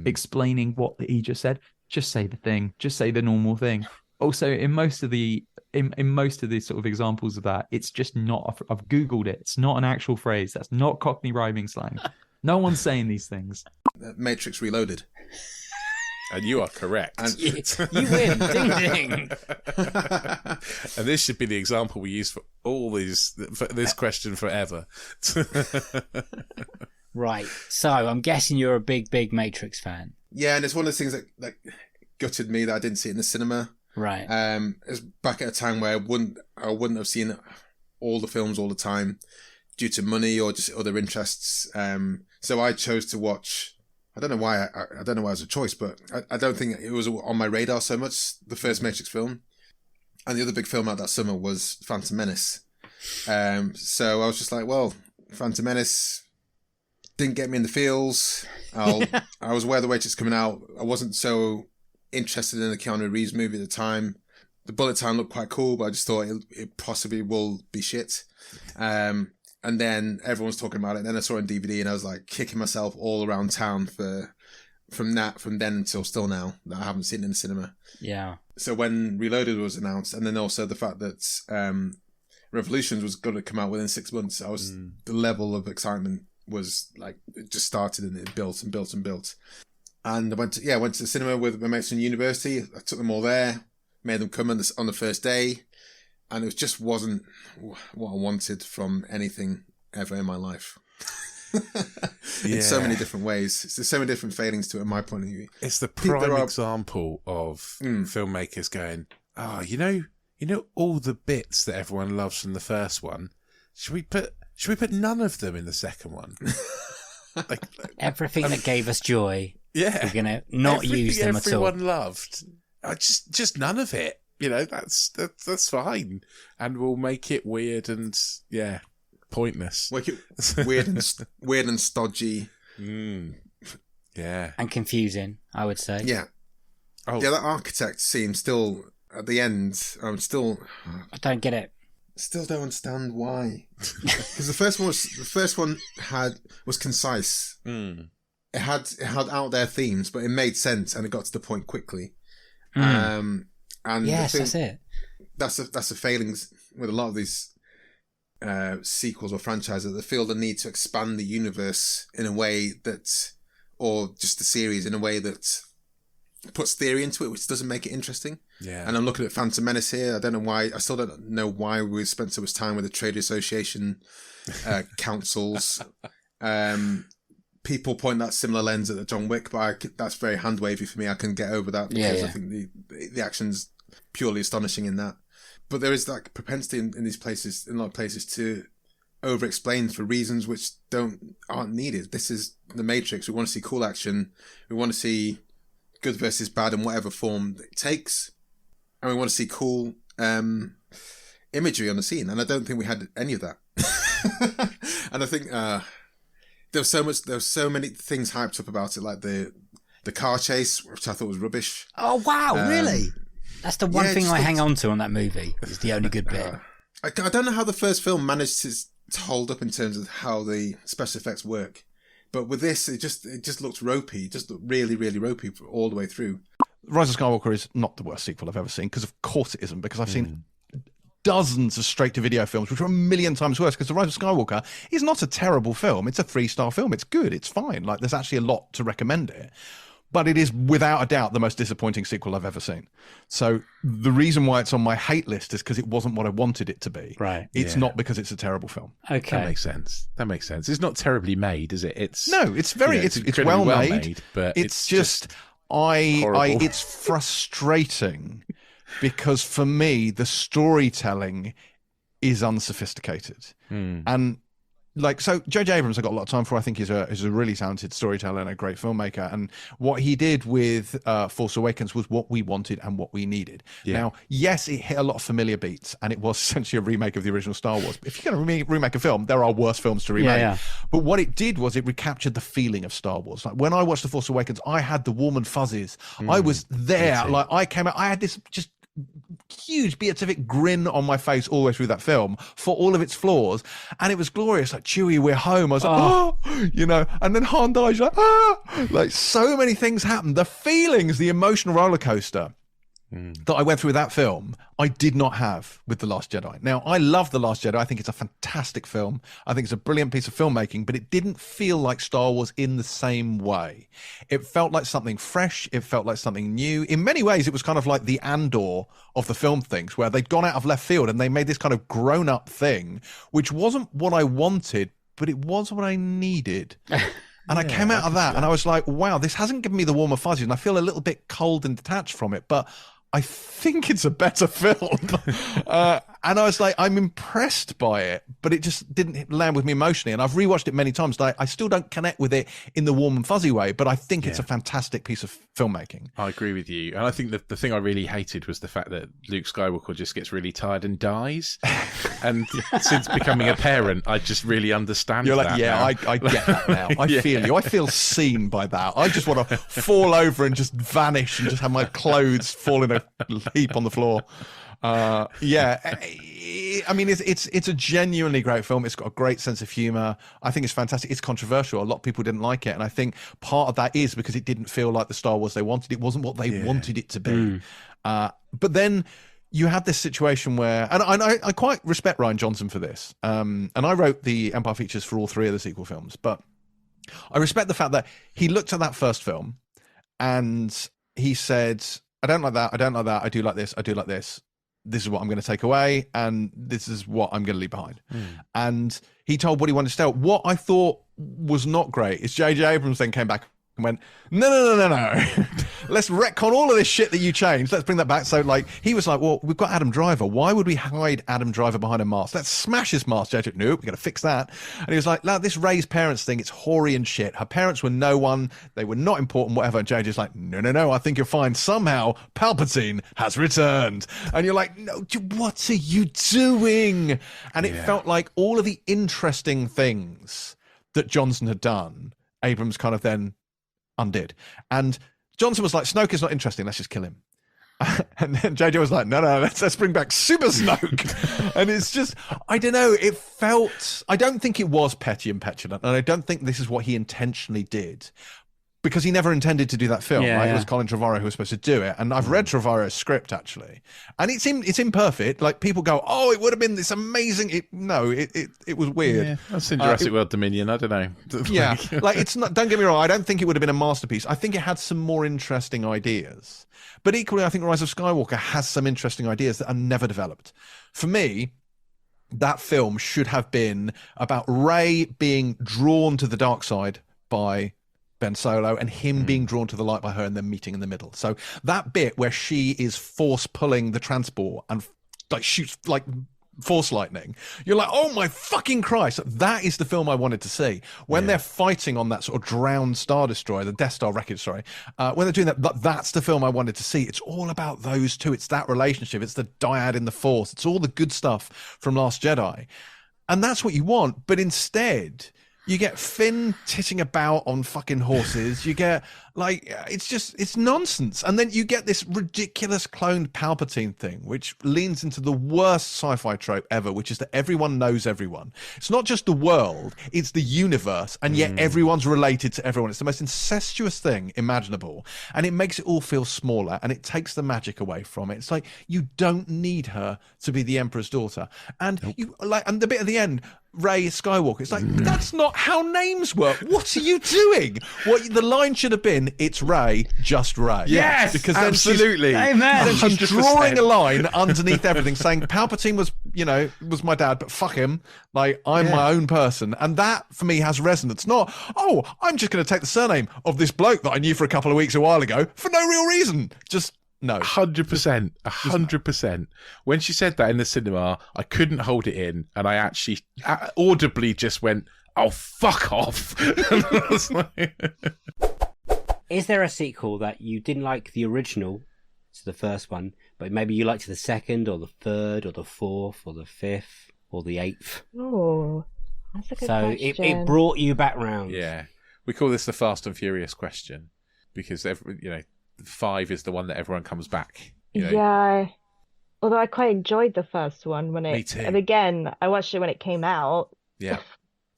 explaining what he just said. Just say the thing, just say the normal thing. Also, in most of the sort of examples of that, it's just not. I've Googled it. It's not an actual phrase. That's not Cockney rhyming slang. No one's saying these things. Matrix Reloaded. And you are correct. And you win. Ding ding. And this should be the example we use for all these for this question forever. Right. So I'm guessing you're a big Matrix fan. Yeah, and it's one of those things that gutted me that I didn't see it in the cinema. Right. It was back at a time where I wouldn't have seen all the films all the time due to money or just other interests. So I chose to watch. I don't know why. I don't know why it was a choice, but I don't think it was on my radar so much. The first Matrix film, and the other big film out that summer was Phantom Menace. So I was just like, well, Phantom Menace didn't get me in the feels. I was aware the Matrix coming out. I wasn't so interested in the Keanu Reeves movie at the time. The bullet time looked quite cool, but I just thought it possibly will be shit. And then everyone was talking about it. And then I saw it on DVD, and I was like kicking myself all around town from then until still now that I haven't seen it in the cinema. Yeah. So when Reloaded was announced, and then also the fact that Revolutions was going to come out within 6 months, the level of excitement was like, it just started and it built and built and built. And I went to the cinema with my mates from university. I took them all there, made them come on the first day, and it just wasn't what I wanted from anything ever in my life. In so many different ways. There's so many different failings to it in my point of view. It's the prime example of filmmakers going, oh, you know all the bits that everyone loves from the first one, should we put none of them in the second one? like everything that gave us joy. Yeah, we're gonna not use them at all. Everyone loved. Just none of it. You know, that's fine, and we'll make it weird and pointless. Make it weird and stodgy. Yeah, and confusing. I would say. Yeah. Oh. Yeah, that architect scene still at the end. I don't get it. Still don't understand why. Because the first one was concise. It had out there themes, but it made sense and it got to the point quickly. And yes, that's it. That's a failing with a lot of these sequels or franchises. They feel the need to expand the universe in a way that, or just the series in a way that puts theory into it, which doesn't make it interesting. Yeah. And I'm looking at Phantom Menace here. I still don't know why we spent so much time with the trade association councils. People point that similar lens at the John Wick, but that's very hand wavy for me. I can get over that because I think the action's purely astonishing in that. But there is that propensity in these places, in a lot of places, to over explain for reasons which aren't needed. This is the Matrix. We want to see cool action. We want to see good versus bad in whatever form it takes, and we want to see cool imagery on the scene. And I don't think we had any of that. And I think there was so many things hyped up about it, like the car chase, which I thought was rubbish. Oh wow, really? That's the one thing I hang on to on that movie. Is the only good bit. I don't know how the first film managed to hold up in terms of how the special effects work, but with this, it just looks ropey. It just looked really, really ropey all the way through. Rise of Skywalker is not the worst sequel I've ever seen, because of course it isn't, because I've seen dozens of straight-to-video films which are a million times worse, because The Rise of Skywalker is not a terrible film. It's a 3-star film. It's good. It's fine. Like, there's actually a lot to recommend it. but it is without a doubt the most disappointing sequel I've ever seen. So the reason why it's on my hate list is because it wasn't what I wanted it to be. Right. It's not because it's a terrible film. Okay. That makes sense. It's not terribly made, is it? It's very it's well made, but it's just it's frustrating because for me the storytelling is unsophisticated. And like, so J.J. Abrams I got a lot of time for. I think he's a really talented storyteller and a great filmmaker, and what he did with Force Awakens was what we wanted and what we needed. Now, yes, it hit a lot of familiar beats, and it was essentially a remake of the original Star Wars. But if you're going to remake a film, there are worse films to remake. But what it did was it recaptured the feeling of Star Wars. Like when I watched The Force Awakens, I had the warm and fuzzies. I was there. Like I came out, I had this just huge beatific grin on my face all the way through that film for all of its flaws, and it was glorious. Like, Chewie, we're home. I was like, oh, and then Han dies. Like so many things happened. The feelings, the emotional roller coaster that I went through with that film, I did not have with The Last Jedi. Now, I love The Last Jedi. I think it's a fantastic film. I think it's a brilliant piece of filmmaking, but it didn't feel like Star Wars in the same way. It felt like something fresh. It felt like something new. In many ways, it was kind of like the Andor of the film things, where they'd gone out of left field and they made this kind of grown-up thing, which wasn't what I wanted, but it was what I needed. And I came out of that and I was like, wow, this hasn't given me the warmer fuzzies, and I feel a little bit cold and detached from it, but I think it's a better film. And I was like, I'm impressed by it, but it just didn't land with me emotionally. And I've rewatched it many times. I still don't connect with it in the warm and fuzzy way, but I think it's a fantastic piece of filmmaking. I agree with you. And I think the thing I really hated was the fact that Luke Skywalker just gets really tired and dies. And since becoming a parent, I just really understand You're like, that yeah, now. I get that now. I feel you. I feel seen by that. I just want to fall over and just vanish and just have my clothes fall in a heap on the floor. I mean, it's a genuinely great film. It's got a great sense of humor. I think it's fantastic. It's controversial. A lot of people didn't like it, and I think part of that is because it didn't feel like the Star Wars they wanted. It wasn't what they wanted it to be. But then you had this situation where, and I quite respect Rian Johnson for this, and I wrote the Empire features for all three of the sequel films, but I respect the fact that he looked at that first film and he said, I don't like that, I don't like that, I do like this, I do like this. This is what I'm going to take away, and this is what I'm going to leave behind. And he told what he wanted to tell. What I thought was not great is J.J. Abrams then came back and went, no. Let's retcon all of this shit that you changed. Let's bring that back. So, like, he was like, well, we've got Adam Driver. Why would we hide Adam Driver behind a mask? Let's smash his mask. J.J. Nope, we got to fix that. And he was like, no, this Rey's parents thing, it's hoary and shit. Her parents were no one. They were not important, whatever. And J.J.'s like, no, I think you'll find somehow Palpatine has returned. And you're like, no, what are you doing? And it felt like all of the interesting things that Johnson had done, Abrams kind of then undid. And Johnson was like, Snoke is not interesting, let's just kill him. And then JJ was like, no, let's bring back Super Snoke. And it's just, I don't know, it felt, I don't think it was petty and petulant, and I don't think this is what he intentionally did, because he never intended to do that film, right? It was Colin Trevorrow who was supposed to do it. And I've read Trevorrow's script, actually. And it's imperfect. Like, people go, oh, it would have been this amazing. It was weird. Yeah, that's in Jurassic World Dominion. I don't know. Yeah. Like, it's not, don't get me wrong, I don't think it would have been a masterpiece. I think it had some more interesting ideas. But equally, I think Rise of Skywalker has some interesting ideas that are never developed. For me, that film should have been about Rey being drawn to the dark side by Ben Solo, and him being drawn to the light by her, and then meeting in the middle. So that bit where she is force pulling the transport and like shoots like force lightning, you're like, oh my fucking Christ, that is the film I wanted to see. When they're fighting on that sort of drowned Star Destroyer, the Death Star wreckage, when they're doing that, that's the film I wanted to see. It's all about those two. It's that relationship. It's the dyad in the Force. It's all the good stuff from Last Jedi. And that's what you want. But instead, you get Finn titting about on fucking horses. You get, like, it's nonsense. And then you get this ridiculous cloned Palpatine thing, which leans into the worst sci-fi trope ever, which is that everyone knows everyone. It's not just the world, it's the universe, and yet everyone's related to everyone. It's the most incestuous thing imaginable. And it makes it all feel smaller, and it takes the magic away from it. It's like, you don't need her to be the Emperor's daughter. And and the bit at the end, Rey Skywalker. It's like, that's not how names work. What are you doing? What the line should have been, it's Rey, just Rey. Yes, because then absolutely. Then she's 100%. drawing a line underneath everything saying Palpatine was my dad, but fuck him. Like, I'm my own person. And that, for me, has resonance. Not, I'm just going to take the surname of this bloke that I knew for a couple of weeks a while ago for no real reason. Just... No, 100%, 100%. When she said that in the cinema, I couldn't hold it in, and I actually audibly just went, "Oh, fuck off!" Is there a sequel that you didn't like the original, to the first one, but maybe you liked the second, or the third, or the fourth, or the fifth, or the eighth? Oh, that's a good question. So it brought you back round. Yeah, we call this the Fast and Furious question because 5 is the one that everyone comes back. Yeah. Although I quite enjoyed the first one when Me too. And again, I watched it when it came out. Yeah.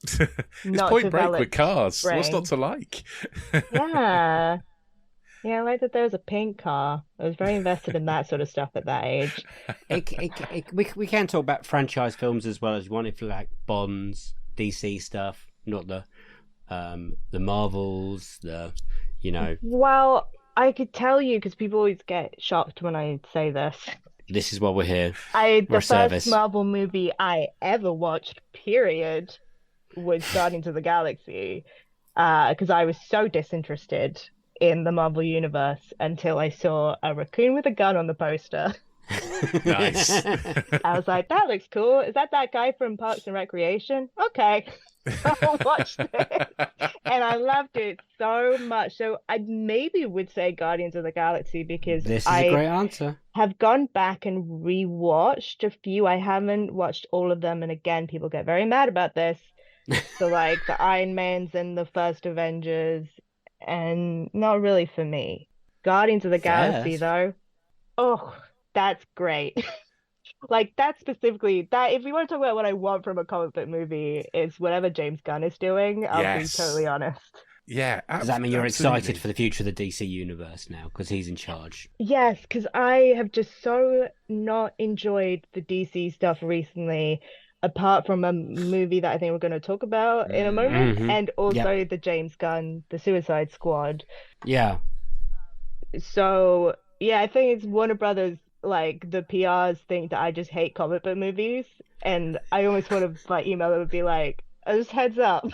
It's Point Break with cars. brain. What's not to like? Yeah. Yeah, I like that there was a pink car. I was very invested in that sort of stuff at that age. We can talk about franchise films as well as you want, if you like Bonds, DC stuff, not the Marvels, Well, I could tell you because people always get shocked when I say this. This is why we're here. The We're first service. Marvel movie I ever watched, period, was Guardians of the Galaxy, because I was so disinterested in the Marvel universe until I saw a raccoon with a gun on the poster. Nice. I was like, that looks cool. Is that guy from Parks and Recreation? Okay. I watched it and I loved it so much. So I maybe would say Guardians of the Galaxy because This is a great answer. have gone back and rewatched a few. I haven't watched all of them, and again, people get very mad about this. So like the Iron Mans and the first Avengers, and not really for me. Guardians of the Galaxy though, oh, that's great. Like that specifically, that if you want to talk about what I want from a comic book movie, is whatever James Gunn is doing. I'll be totally honest. Yeah. Does that mean you're excited for the future of the DC universe now because he's in charge? Yes, because I have just so not enjoyed the DC stuff recently, apart from a movie that I think we're going to talk about in a moment, and also the James Gunn, the Suicide Squad. Yeah. So yeah, I think it's Warner Brothers. Like the PRs think that I just hate comic book movies, and I almost want to like email them and be like, just heads up,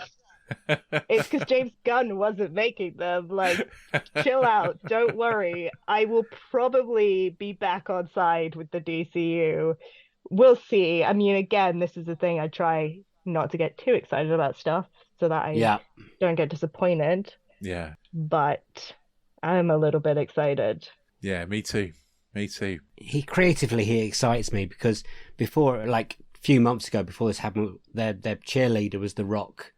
it's because James Gunn wasn't making them. Like, chill out, don't worry. I will probably be back on side with the DCU. We'll see. I mean, again, this is the thing. I try not to get too excited about stuff so that I don't get disappointed. Yeah. But I'm a little bit excited. Yeah, me too. Me too. He excites me because before, like a few months ago, before this happened, their cheerleader was The Rock,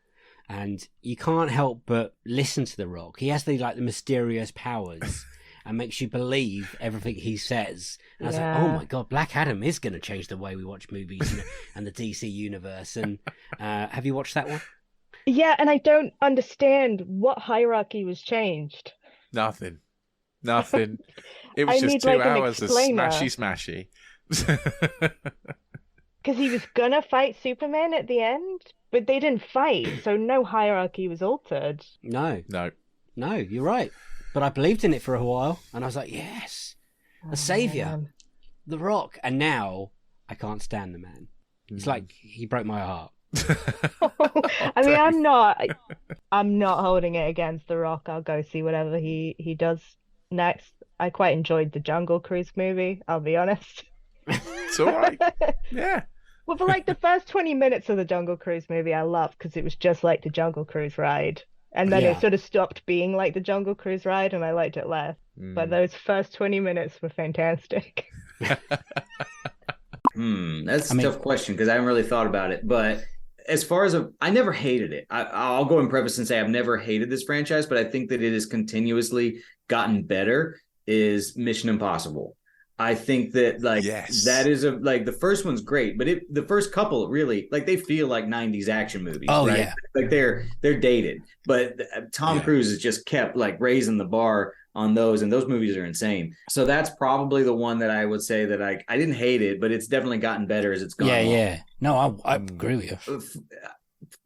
and you can't help but listen to The Rock. He has the mysterious powers and makes you believe everything he says. And I was like, oh my god, Black Adam is going to change the way we watch movies and the DC universe. And have you watched that one? Yeah, and I don't understand what hierarchy was changed. Nothing. It was just 2 hours of smashy. Because he was gonna fight Superman at the end, but they didn't fight, so no hierarchy was altered. No, you're right. But I believed in it for a while, and I was like, yes, a savior, The Rock. And now I can't stand the man. It's like he broke my heart. I mean, I'm not holding it against The Rock. I'll go see whatever he does next. I quite enjoyed the Jungle Cruise movie, I'll be honest. It's all right. Yeah. Well, for like the first 20 minutes of the Jungle Cruise movie, I loved because it was just like the Jungle Cruise ride. And then it sort of stopped being like the Jungle Cruise ride, and I liked it less. But those first 20 minutes were fantastic. That's a tough question because I haven't really thought about it. But as far as I never hated it. I'll go in preface and say I've never hated this franchise, but I think that it has continuously gotten better. Is Mission Impossible. I think that that is the first one's great, but the first couple really they feel like 90s action movies. Oh right? yeah, like they're dated, but Tom Cruise has just kept raising the bar on those, and those movies are insane. So that's probably the one that I would say that I didn't hate it, but it's definitely gotten better as it's gone along. Yeah. No, I agree with you.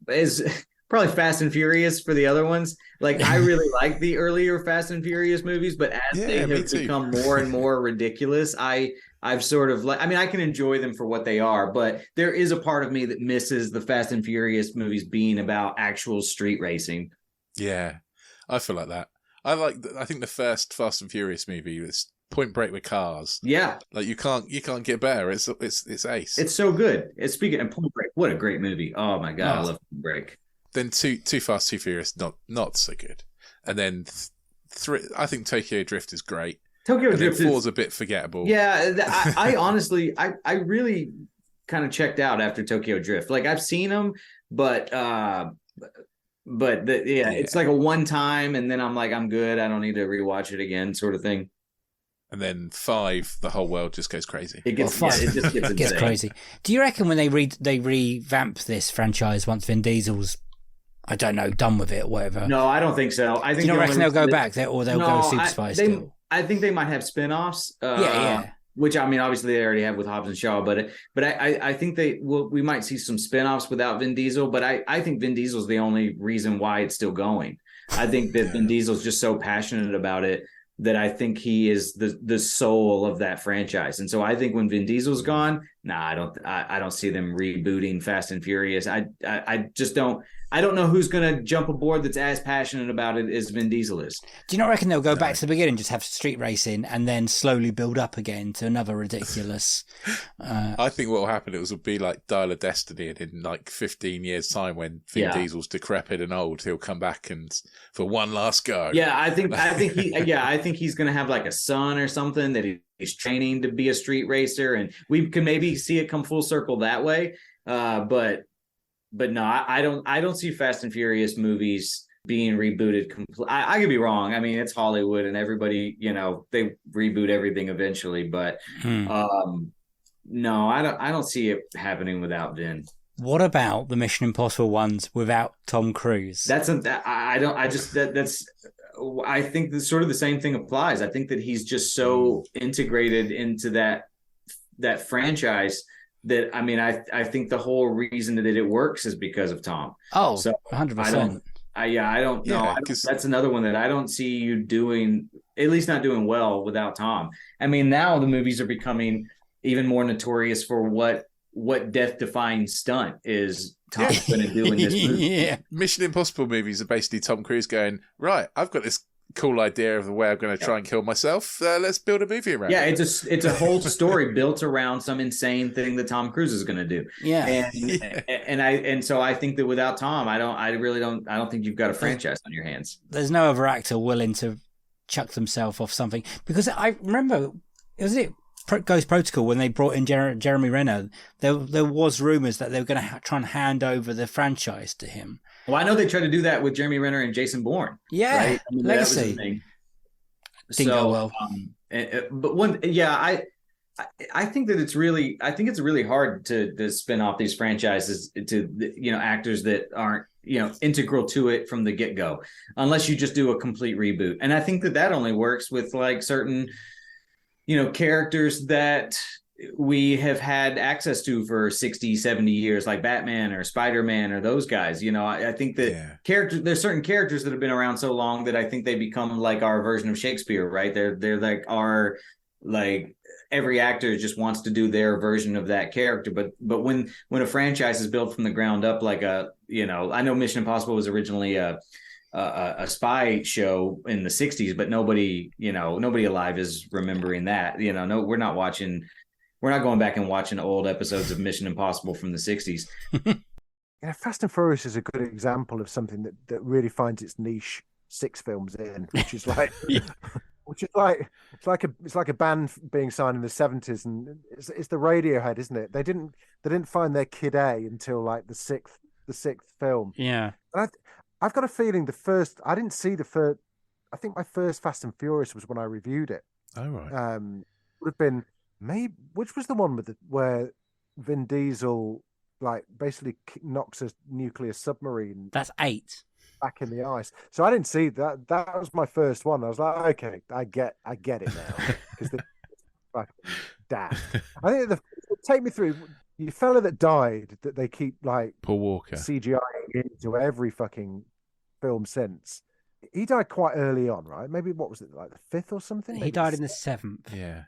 Is probably Fast and Furious for the other ones. Like, I really like the earlier Fast and Furious movies, but as they have become more and more ridiculous, I've sort of like, I mean, I can enjoy them for what they are, but there is a part of me that misses the Fast and Furious movies being about actual street racing. Yeah, I feel like that. I think the first Fast and Furious movie was Point Break with cars. Yeah, like you can't get better. It's ace. It's so good. Speaking of Point Break, what a great movie! Oh my god, I love Point Break. Then Too Fast, Too Furious, not so good. And then I think Tokyo Drift is great. Tokyo Drift 4's a bit forgettable. Yeah, I honestly, I really kind of checked out after Tokyo Drift. Like, I've seen them, but it's like a one time, and then I'm like, I'm good. I don't need to rewatch it again, sort of thing. And then 5, the whole world just goes crazy. It just gets crazy. Do you reckon when they revamp this franchise once Vin Diesel's, I don't know, done with it or whatever? No, I don't think so. I think do you not reckon they'll go back there, or they'll go Super Spy still? I think they might have spin-offs. Yeah. Which, I mean, obviously they already have with Hobbs and Shaw, but I think we might see some spin-offs without Vin Diesel, but I think Vin Diesel's the only reason why it's still going. I think that Vin Diesel's just so passionate about it that I think he is the soul of that franchise. And so I think when Vin Diesel's gone, I don't see them rebooting Fast and Furious. I just don't. I don't know who's going to jump aboard that's as passionate about it as Vin Diesel is. Do you not reckon they'll go back to the beginning, just have street racing, and then slowly build up again to another ridiculous? I think what will happen will be like Dial of Destiny, and in like 15 years' time, when Vin Diesel's decrepit and old, he'll come back and for one last go. Yeah, I think he's going to have like a son or something that he's training to be a street racer, and we can maybe see it come full circle that way. But no, I don't see Fast and Furious movies being rebooted. I could be wrong. I mean, it's Hollywood, and everybody, they reboot everything eventually. But no, I don't see it happening without Vin. What about the Mission Impossible ones without Tom Cruise? I think that sort of the same thing applies. I think that he's just so integrated into that franchise. That, I mean, I think the whole reason that it works is because of Tom. Oh, so 100%. I don't know. That's another one that I don't see you doing, at least not doing well without Tom. I mean, now the movies are becoming even more notorious for what death-defying stunt is Tom's going to do in this movie. Yeah. Mission Impossible movies are basically Tom Cruise going, right, I've got this cool idea of the way I'm going to try and kill myself. Let's build a movie around it. It's a whole story built around some insane thing that Tom Cruise is going to do. Yeah. And so I think that without Tom, I don't think you've got a franchise on your hands. There's no other actor willing to chuck themselves off something, because I remember, was it Ghost Protocol when they brought in Jeremy Renner? There was rumors that they were going to try and hand over the franchise to him. Well, I know they tried to do that with Jeremy Renner and Jason Bourne. Yeah, right? I mean, Legacy. Didn't go well. I think that it's really hard to spin off these franchises to actors that aren't integral to it from the get-go, unless you just do a complete reboot. And I think that only works with like certain characters that we have had access to for 60, 70 years, like Batman or Spider-Man or those guys. I think that there's certain characters that have been around so long that I think they become like our version of Shakespeare, right? They're like our, like, every actor just wants to do their version of that character. But when a franchise is built from the ground up, like I know Mission Impossible was originally a spy show in the 60s, but nobody alive is remembering that. No, we're not going back and watching old episodes of Mission Impossible from the 60s. Fast and Furious is a good example of something that really finds its niche 6 films in, which is like, it's like a band being signed in the 70s, and it's the Radiohead, isn't it? They didn't find their Kid A until like the sixth film. Yeah, and I've got a feeling I didn't see the first. I think my first Fast and Furious was when I reviewed it. Oh right. Would have been. Which was the one where Vin Diesel like basically knocks a nuclear submarine? That's 8. back in the ice. So I didn't see that. That was my first one. I was like, okay, I get it now because they're fucking daft. I think take me through the fella that died that they keep like Paul Walker CGI into every fucking film since. He died quite early on, right? Maybe what was it, like the 5th or something? He died in the 7th. Yeah.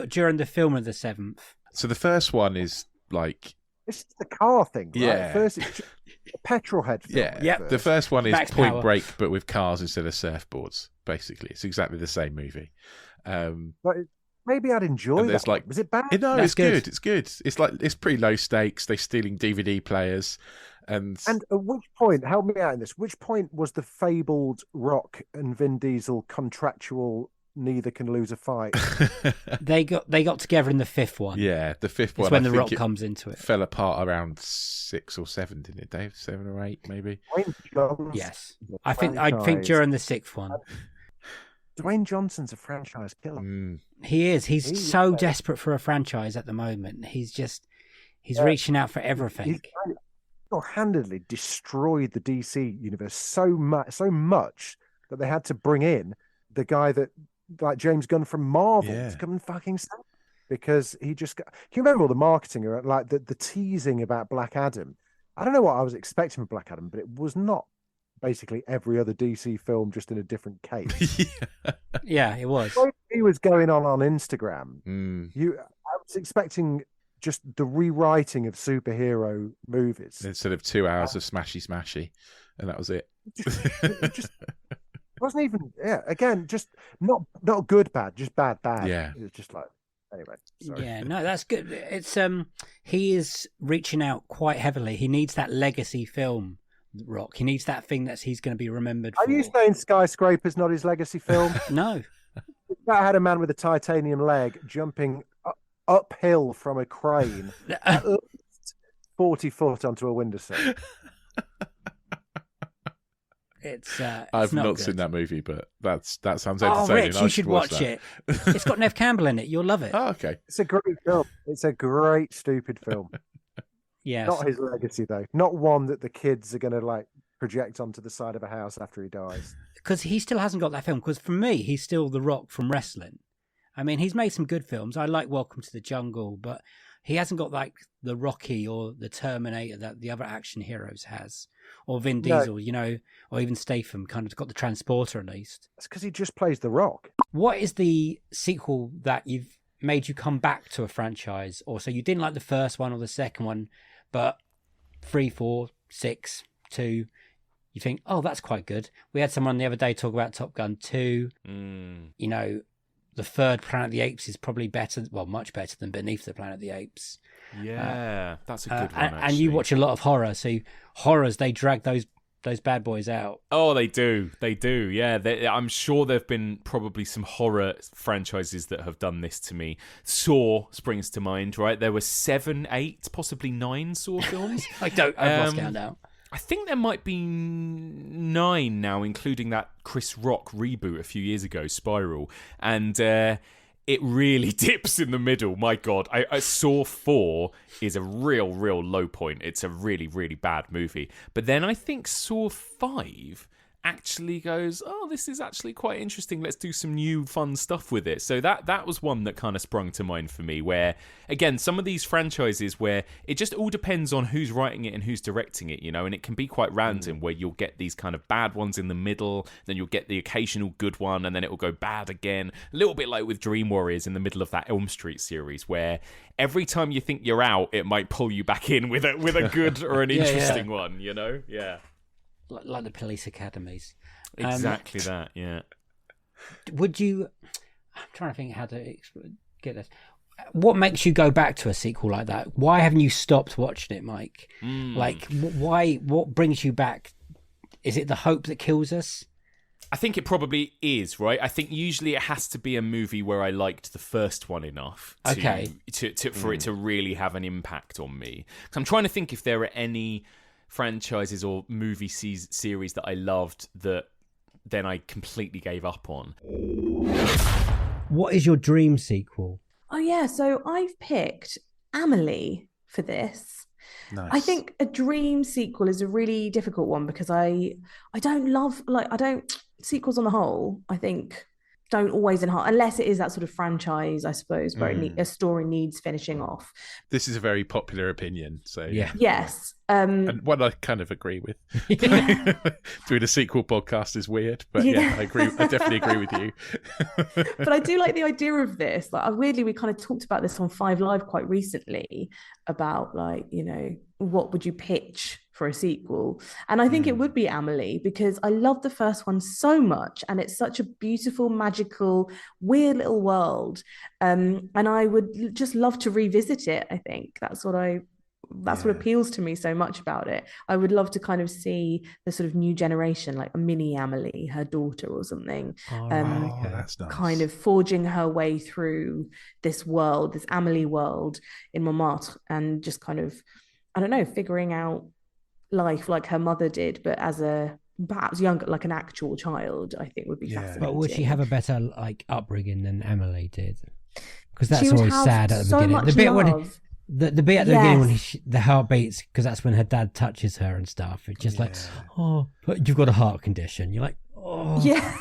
During the film of the 7th. So the first one is like it's the car thing, right? Yeah. First, it's just a petrol head film. Yeah. The first one is Max Point Power. Break, but with cars instead of surfboards. Basically, it's exactly the same movie. But maybe I'd enjoy And there's that. like, Was it bad? No, That's it's good. It's good. It's like it's pretty low stakes. They're stealing DVD players, and And at which point, help me out in this, which point was the fabled Rock and Vin Diesel contractual neither can lose a fight? They got together in the 5th one. yeah, the 5th It's one. when I The think Rock comes into it. Fell apart around 6 or 7, didn't it, Dave? 7 or 8, maybe. Dwayne Johnson, Yes. the I think franchise. during the 6th one. Dwayne Johnson's a franchise killer. He is. He's He's so like- desperate for a franchise at the moment. He's reaching out for everything. He's handedly destroyed the DC universe so much that they had to bring in the guy that, like James Gunn from Marvel, to come and fucking save him. Because he just got. Can you remember all the marketing around, like the teasing about Black Adam? I don't know what I was expecting from Black Adam, but it was not basically every other DC film, just in a different case. Yeah, it was. When he was going on Instagram. Mm. I was expecting just the rewriting of superhero movies. Instead of 2 hours of smashy, and that was it. It just wasn't even. Yeah, again, just not good, bad, just bad. Yeah. It was just like. Anyway, sorry. Yeah, no, that's good. It's he is reaching out quite heavily. He needs that legacy film, Rock. He needs that thing that he's going to be remembered for. Are you saying Skyscraper's not his legacy film? No. That had a man with a titanium leg jumping uphill from a crane at least 40 foot onto a windowsill. It's I've not not good. seen that movie, but that sounds Oh, entertaining. Rich, I you should watch it. It's got Nev Campbell in it. You'll love it. Oh, okay. It's a great film. It's a great, stupid film. Yes. Not his legacy, though. Not one that the kids are going to like project onto the side of a house after he dies. Because he still hasn't got that film. Because for me, he's still The Rock from wrestling. I mean, he's made some good films. I like Welcome to the Jungle, but he hasn't got like the Rocky or the Terminator that the other action heroes has, or Vin Diesel, you know, or even Statham. Kind of got the transporter at least. It's because he just plays The Rock. What is the sequel that you've made you come back to a franchise? Or so you didn't like the first one or the second one, but 3, 4, 6, 2. You think, oh, that's quite good. We had someone the other day talk about Top Gun 2. You know, the third Planet of the Apes is probably better, well, much better than Beneath the Planet of the Apes. Yeah, that's a good one, and you watch a lot of horror, so horrors, they drag those bad boys out. Oh, they do. Yeah, I'm sure there've been probably some horror franchises that have done this to me. Saw springs to mind, right? There were 7, 8, possibly 9 Saw films. I've lost count now. I think there might be 9 now, including that Chris Rock reboot a few years ago, Spiral. And it really dips in the middle. My God. I Saw 4 is a real low point. It's a really, really bad movie. But then I think Saw 5 actually goes, oh, this is actually quite interesting. Let's do some new fun stuff with it. So that was one that kind of sprung to mind for me, where, again, some of these franchises where it just all depends on who's writing it and who's directing it, you know, and it can be quite random where you'll get these kind of bad ones in the middle, then you'll get the occasional good one, and then it will go bad again. A little bit like with Dream Warriors in the middle of that Elm Street series, where every time you think you're out, it might pull you back in with a good or an interesting one, you know? Yeah. Like the police academies. Exactly that, yeah. Would you... I'm trying to think how to get this. What makes you go back to a sequel like that? Why haven't you stopped watching it, Mike? Like, why? What brings you back? Is it the hope that kills us? I think it probably is, right? I think usually it has to be a movie where I liked the first one enough for it to really have an impact on me. So I'm trying to think if there are any franchises or movie series that I loved that then I completely gave up on. What is your dream sequel? Oh yeah, so I've picked Amelie for this. Nice. I think a dream sequel is a really difficult one because I don't love sequels on the whole, I think don't always enhance, unless it is that sort of franchise, I suppose, where a story needs finishing off. This is a very popular opinion, so yeah. Yes. And one I kind of agree with. Doing a sequel podcast is weird, but yeah, I agree. I definitely agree with you. But I do like the idea of this. Like, weirdly, we kind of talked about this on 5 Live quite recently about, like, you know, what would you pitch for a sequel? And I think it would be Amelie, because I love the first one so much, and it's such a beautiful, magical, weird little world. And I would just love to revisit it. I think that's what appeals to me so much about it. I would love to kind of see the sort of new generation, like a mini Amelie, her daughter or something, that's nice. kind of forging her way through this world, this Amelie world in Montmartre, and just kind of, I don't know, figuring out life like her mother did, but as a perhaps younger, like an actual child, I think would be fascinating. But would she have a better like upbringing than Emily did? Because that's always sad at the beginning. The bit when the bit at the beginning when the heart beats, because that's when her dad touches her and stuff. It's just like, oh, but you've got a heart condition. You're like, oh, yeah.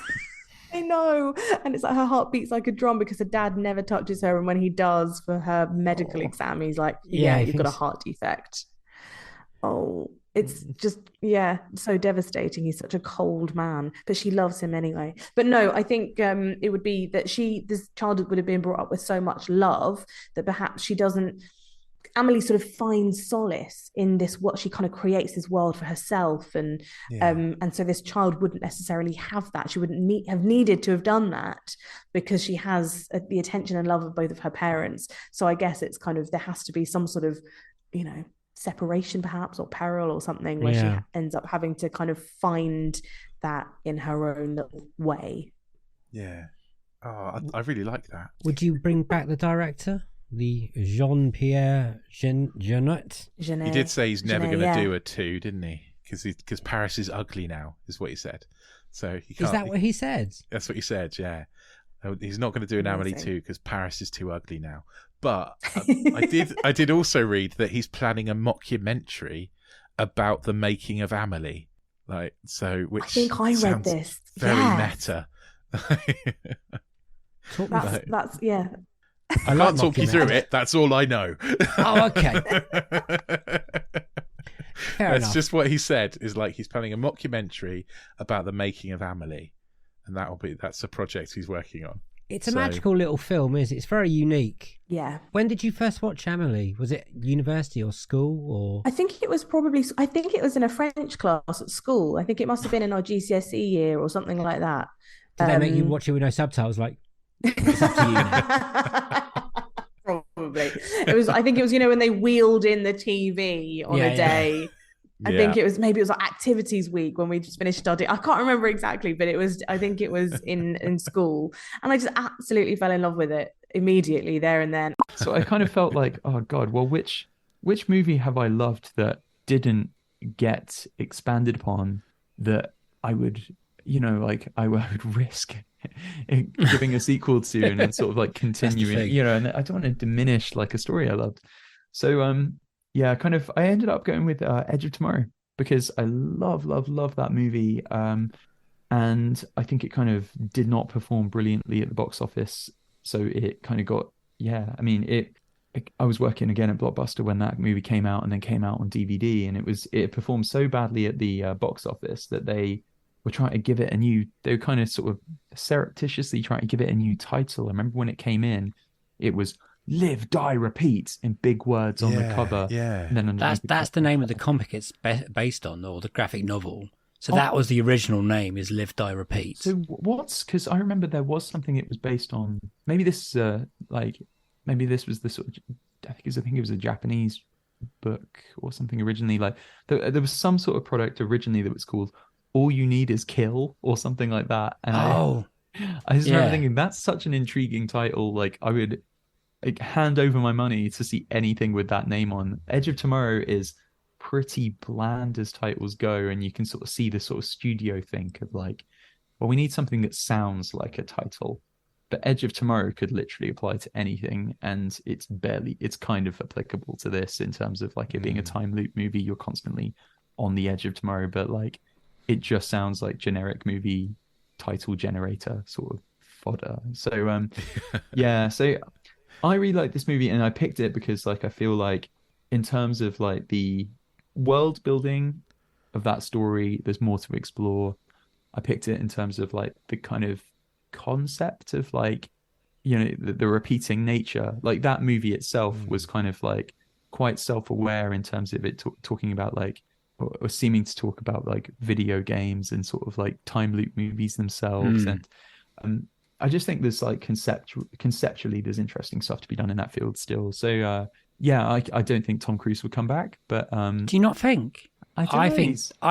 I know. And it's like her heart beats like a drum because her dad never touches her, and when he does for her medical exam, he's like, yeah, you've got a heart defect. Oh, it's just, so devastating. He's such a cold man, but she loves him anyway. But no, I think it would be that this child would have been brought up with so much love that perhaps she doesn't, Amelie sort of finds solace in this, what she kind of creates this world for herself. And so this child wouldn't necessarily have that. She wouldn't have needed to have done that because she has the attention and love of both of her parents. So I guess it's kind of, there has to be some sort of, you know, separation perhaps, or peril or something, where she ends up having to kind of find that in her own little way. I really like that. Would you bring back the director, the Jean-Pierre Jeunet? He did say he's never going to do a 2, didn't he? Because Paris is ugly now, is what he said. So he can't, is that what he said? That's what he said. Yeah, he's not going to do an Amelie 2 because Paris is too ugly now. But I did also read that he's planning a mockumentary about the making of Amelie. Like, so, which I think I read this. Very meta. That's yeah. I can't talk you through it. That's all I know. Oh, okay. That's just what he said. Is like he's planning a mockumentary about the making of Amelie, and that's a project he's working on. It's a magical little film, is it? It's very unique. Yeah. When did you first watch Amelie? Was it university or school or? I think it was in a French class at school. I think it must have been in our GCSE year or something like that. Did they make you watch it with no subtitles? Like, it's up to you now. Probably. I think it was, you know, when they wheeled in the TV on a day. Yeah. I think it was like activities week when we just finished studying. I can't remember exactly, but I think it was in school, and I just absolutely fell in love with it immediately there and then. So I kind of felt like, oh God, well, which movie have I loved that didn't get expanded upon that I would, you know, like I would risk giving a sequel to and then sort of like continuing, you know, and I don't want to diminish like a story I loved. So I ended up going with Edge of Tomorrow because I love that movie. And I think it kind of did not perform brilliantly at the box office. So it kind of got, I was working again at Blockbuster when that movie came out and then came out on DVD, and it performed so badly at the box office that they were trying to give it they were kind of sort of surreptitiously trying to give it a new title. I remember when it came in, it was Live, Die, Repeat in big words on the cover. Yeah. And then that's the name of the comic it's based on, or the graphic novel. So that was the original name, is Live, Die, Repeat. So because I remember there was something it was based on. Maybe this was the sort of, I think it was a Japanese book or something originally. Like there was some sort of product originally that was called All You Need Is Kill or something like that. And I just remember thinking that's such an intriguing title. Like I would hand over my money to see anything with that name on. Edge of Tomorrow is pretty bland as titles go, and you can sort of see the sort of studio think of like, well, we need something that sounds like a title. But Edge of Tomorrow could literally apply to anything, and it's kind of applicable to this in terms of like it being a time loop movie. You're constantly on the edge of tomorrow, but like it just sounds like generic movie title generator sort of fodder. So yeah, so I really like this movie, and I picked it because like I feel like in terms of like the world building of that story, there's more to explore. I picked it in terms of like the kind of concept of like, you know, the repeating nature. Like that movie itself was kind of like quite self-aware in terms of it talking about like, or seeming to talk about like video games and sort of like time loop movies themselves. And I just think there's like conceptually there's interesting stuff to be done in that field still. So yeah, I don't think Tom Cruise would come back, but do you not think? I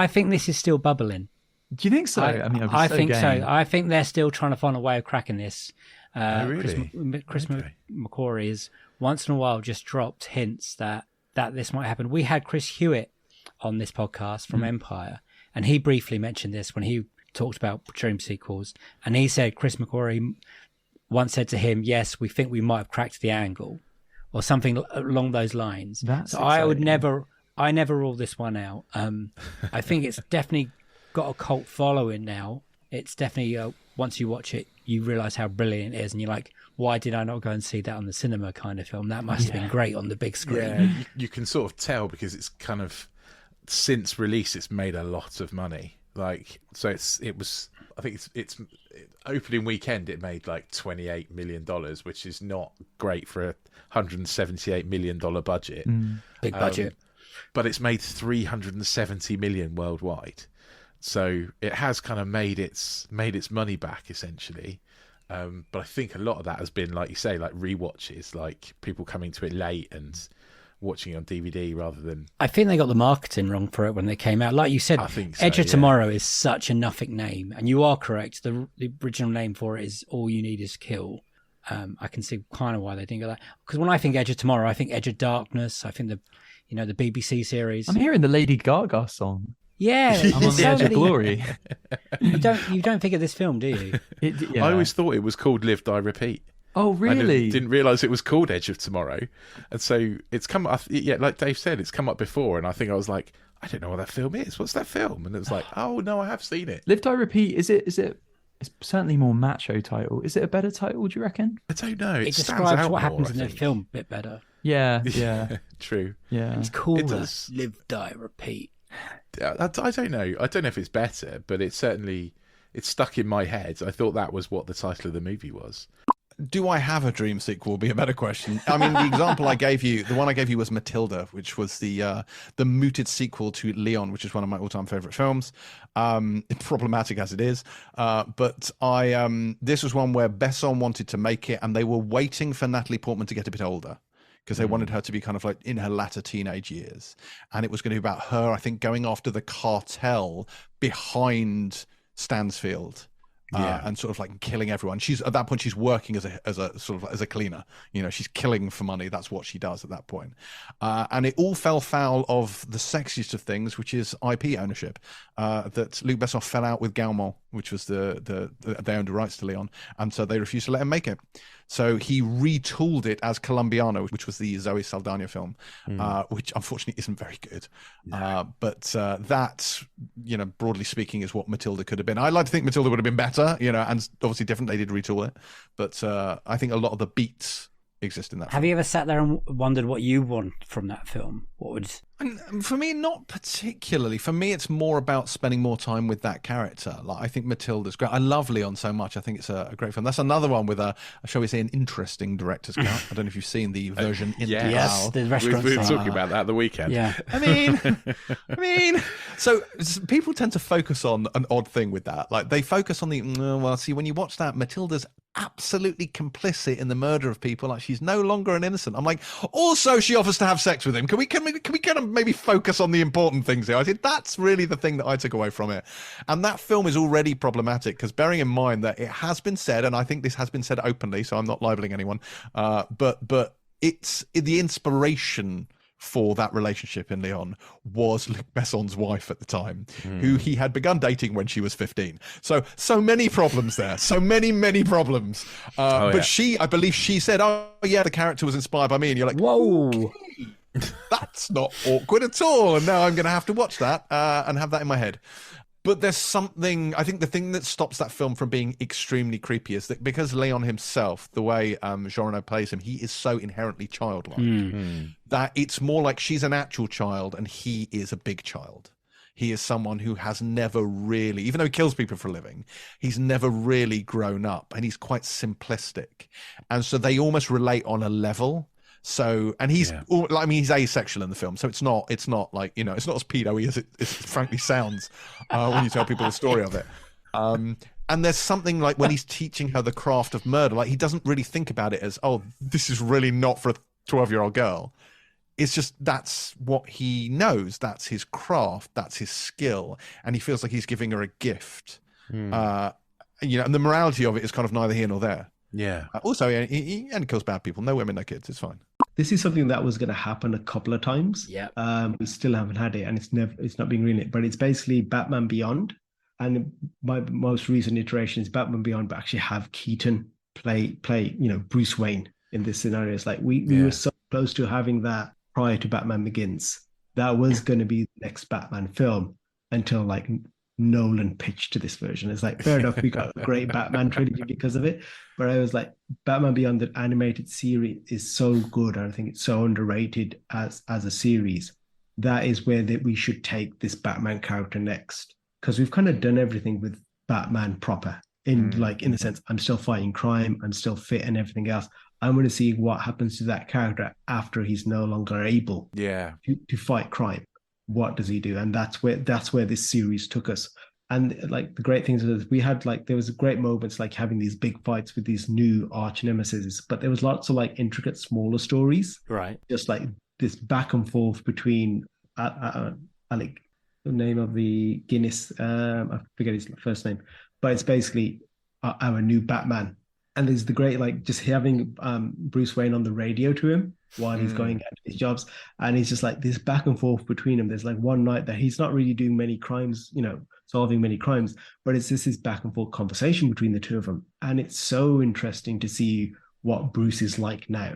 think this is still bubbling. Do you think so? I mean, I think so. I think they're still trying to find a way of cracking this. Really? Chris McQuarrie has once in a while just dropped hints that this might happen. We had Chris Hewitt on this podcast from Empire, and he briefly mentioned this when he talked about dream sequels, and he said Chris McQuarrie once said to him, yes, we think we might have cracked the angle, or something along those lines. That's so exciting. I never rule this one out. I think it's definitely got a cult following now. It's definitely once you watch it, you realize how brilliant it is, and you're like, why did I not go and see that on the cinema kind of film? That must have been great on the big screen. Yeah, you can sort of tell because it's kind of, since release, it's made a lot of money. Like, so I think it's opening weekend it made like $28 million, which is not great for a $178 million budget. Big budget. But it's made 370 million worldwide. So it has kind of made its money back essentially. But I think a lot of that has been, like you say, like rewatches, like people coming to it late and watching it on DVD rather than... I think they got the marketing wrong for it when they came out. Like you said, Edge of Tomorrow is such a nothing name, and you are correct. The original name for it is All You Need Is Kill. I can see kind of why they didn't go that. Because when I think Edge of Tomorrow, I think Edge of Darkness. I think the BBC series. I'm hearing the Lady Gaga song. Yeah, I'm on the edge of glory. You don't think of this film, do you? I always thought it was called Live, Die, Repeat. Oh, really? I didn't realise it was called Edge of Tomorrow. And so it's come up, like Dave said, it's come up before. And I think I was like, I don't know what that film is. What's that film? And it was like, oh, no, I have seen it. Live, Die, Repeat, is it? It's certainly more macho title. Is it a better title, do you reckon? I don't know. It describes what happens in the film a bit better. Yeah. True. Yeah. It's cooler. Live, Die, Repeat. I don't know. I don't know if it's better, but it's stuck in my head. I thought that was what the title of the movie was. Do I have a dream sequel would be a better question. I mean, the example I gave you, the one I gave you was Matilda, which was the mooted sequel to Leon, which is one of my all-time favorite films. Problematic as it is, but this was one where Besson wanted to make it, and they were waiting for Natalie Portman to get a bit older, because they wanted her to be kind of like in her latter teenage years. And it was going to be about her, I think, going after the cartel behind Stansfield. And sort of like killing everyone. She's at that point, she's working as a sort of as a cleaner. You know, she's killing for money. That's what she does at that point. And it all fell foul of the sexiest of things, which is IP ownership. That Luc Besson fell out with Gaumont, which was they owned the rights to Leon, and so they refused to let him make it. So he retooled it as Colombiano, which was the Zoe Saldana film, which unfortunately isn't very good. No. But that, you know, broadly speaking, is what Matilda could have been. I'd like to think Matilda would have been better, you know, and obviously different. They did retool it, but I think a lot of the beats exist in that. Have you ever sat there and wondered what you want from that film? What would... And for me, not particularly. For me, it's more about spending more time with that character. Like, I think Matilda's great. I love Leon so much. I think it's a great film. That's another one with shall we say, an interesting director's cut. I don't know if you've seen the version in the Yes, the restaurant. We were talking about that the weekend. Yeah. I mean, so people tend to focus on an odd thing with that. Like, they focus on see, when you watch that, Matilda's absolutely complicit in the murder of people. Like, she's no longer an innocent. I'm like, also she offers to have sex with him. Can we kind of maybe focus on the important things here? I think that's really the thing that I took away from it. And that film is already problematic because, bearing in mind that it has been said, and I think this has been said openly, so I'm not libeling anyone, but it's the inspiration for that relationship in Leon was Luc Besson's wife at the time, who he had begun dating when she was 15. So many problems there. So many problems. But I believe she said, oh yeah, the character was inspired by me. And you're like, whoa, okay. That's not awkward at all. And now I'm going to have to watch that and have that in my head. But there's something, I think the thing that stops that film from being extremely creepy is that because Leon himself, the way Jean Reno plays him, he is so inherently childlike that it's more like she's an actual child and he is a big child. He is someone who has never really, even though he kills people for a living, he's never really grown up, and he's quite simplistic. And so they almost relate on a level. So, and he's asexual in the film, so it's not like, you know, it's not as pedo-y as it frankly sounds when you tell people the story of it. And there's something like when he's teaching her the craft of murder, like he doesn't really think about it as, oh, this is really not for a 12-year-old girl. It's just that's what he knows, that's his craft, that's his skill, and he feels like he's giving her a gift. You know, and the morality of it is kind of neither here nor there. Yeah. Also, he only kills bad people. No women, no kids. It's fine. This is something that was going to happen a couple of times. Yeah. We still haven't had it, and it's not being greenlit. But it's basically Batman Beyond, and my most recent iteration is Batman Beyond, but actually have Keaton play Bruce Wayne in this scenario. It's like we were so close to having that prior to Batman Begins. That was going to be the next Batman film until like Nolan pitched to this version. It's like, fair enough, we got a great Batman trilogy because of it, but I was like, Batman Beyond, the animated series, is so good, and I think it's so underrated as a series. That is where we should take this Batman character next, because we've kind of done everything with Batman proper in the sense, I'm still fighting crime, I'm still fit and everything else. I want to see what happens to that character after he's no longer able to fight crime. What does he do? And that's where this series took us. And like the great things is we had like, there was great moments like having these big fights with these new arch nemesis, but there was lots of like intricate smaller stories, right? Just like this back and forth between Alec, the name of the Guinness, I forget his first name, but it's basically our new Batman. And there's the great, like, just having Bruce Wayne on the radio to him while he's going at his jobs. And he's just like this back and forth between them. There's like one night that he's not really doing many crimes, solving many crimes, but it's just this back and forth conversation between the two of them. And it's so interesting to see what Bruce is like now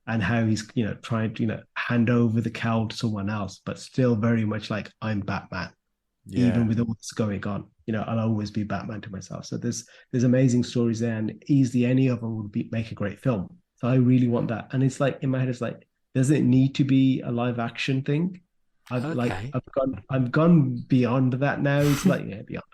and how he's, trying to, hand over the cowl to someone else, but still very much like, I'm Batman. Yeah. Even with all this going on, I'll always be Batman to myself. So there's amazing stories there, and easily any of them would make a great film. So I really want that. And it's like in my head, it's like, does it need to be a live action thing? I've gone beyond that now. It's like beyond,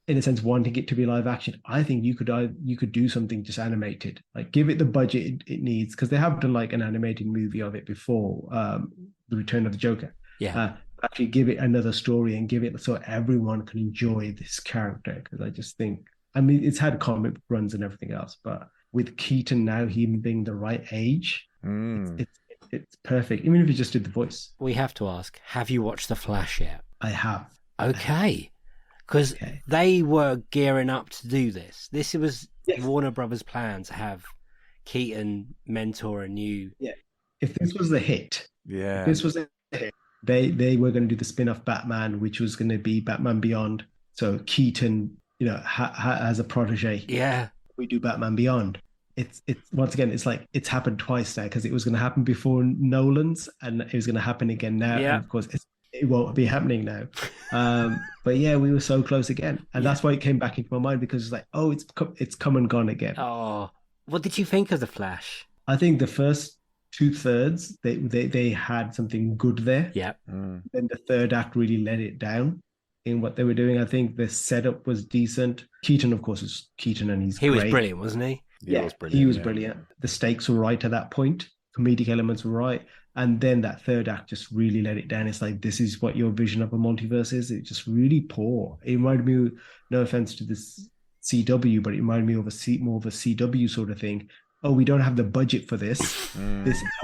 in a sense, wanting it to be live action. I think you could do something just animated, like give it the budget it needs, because they have done like an animated movie of it before, The Return of the Joker. Yeah. Actually give it another story and give it so everyone can enjoy this character, because I just think, it's had comic runs and everything else, but with Keaton now, him being the right age, it's perfect, even if he just did the voice. We have to ask, have you watched The Flash yet? I have. Okay, because they were gearing up to do this. This was Warner Brothers' plan to have Keaton mentor a new... Yeah, if this was a hit, they were going to do the spin-off Batman, which was going to be Batman Beyond. So Keaton, has a protege. Yeah. We do Batman Beyond. It's once again, it's like it's happened twice now, because it was going to happen before Nolan's and it was going to happen again now. Yeah. And of course, it won't be happening now. But yeah, we were so close again. And that's why it came back into my mind, because it's like, oh, it's come and gone again. Oh, what did you think of The Flash? I think the first 2/3 they had something good there. Yeah. Then the third act really let it down in what they were doing. I think the setup was decent. Keaton, of course, is Keaton, and he was brilliant, wasn't he? He was brilliant. The stakes were right at that point. Comedic elements were right. And then that third act just really let it down. It's like, this is what your vision of a multiverse is. It's just really poor. It reminded me, no offense to this CW, but it reminded me of more of a CW sort of thing. Oh, we don't have the budget for this.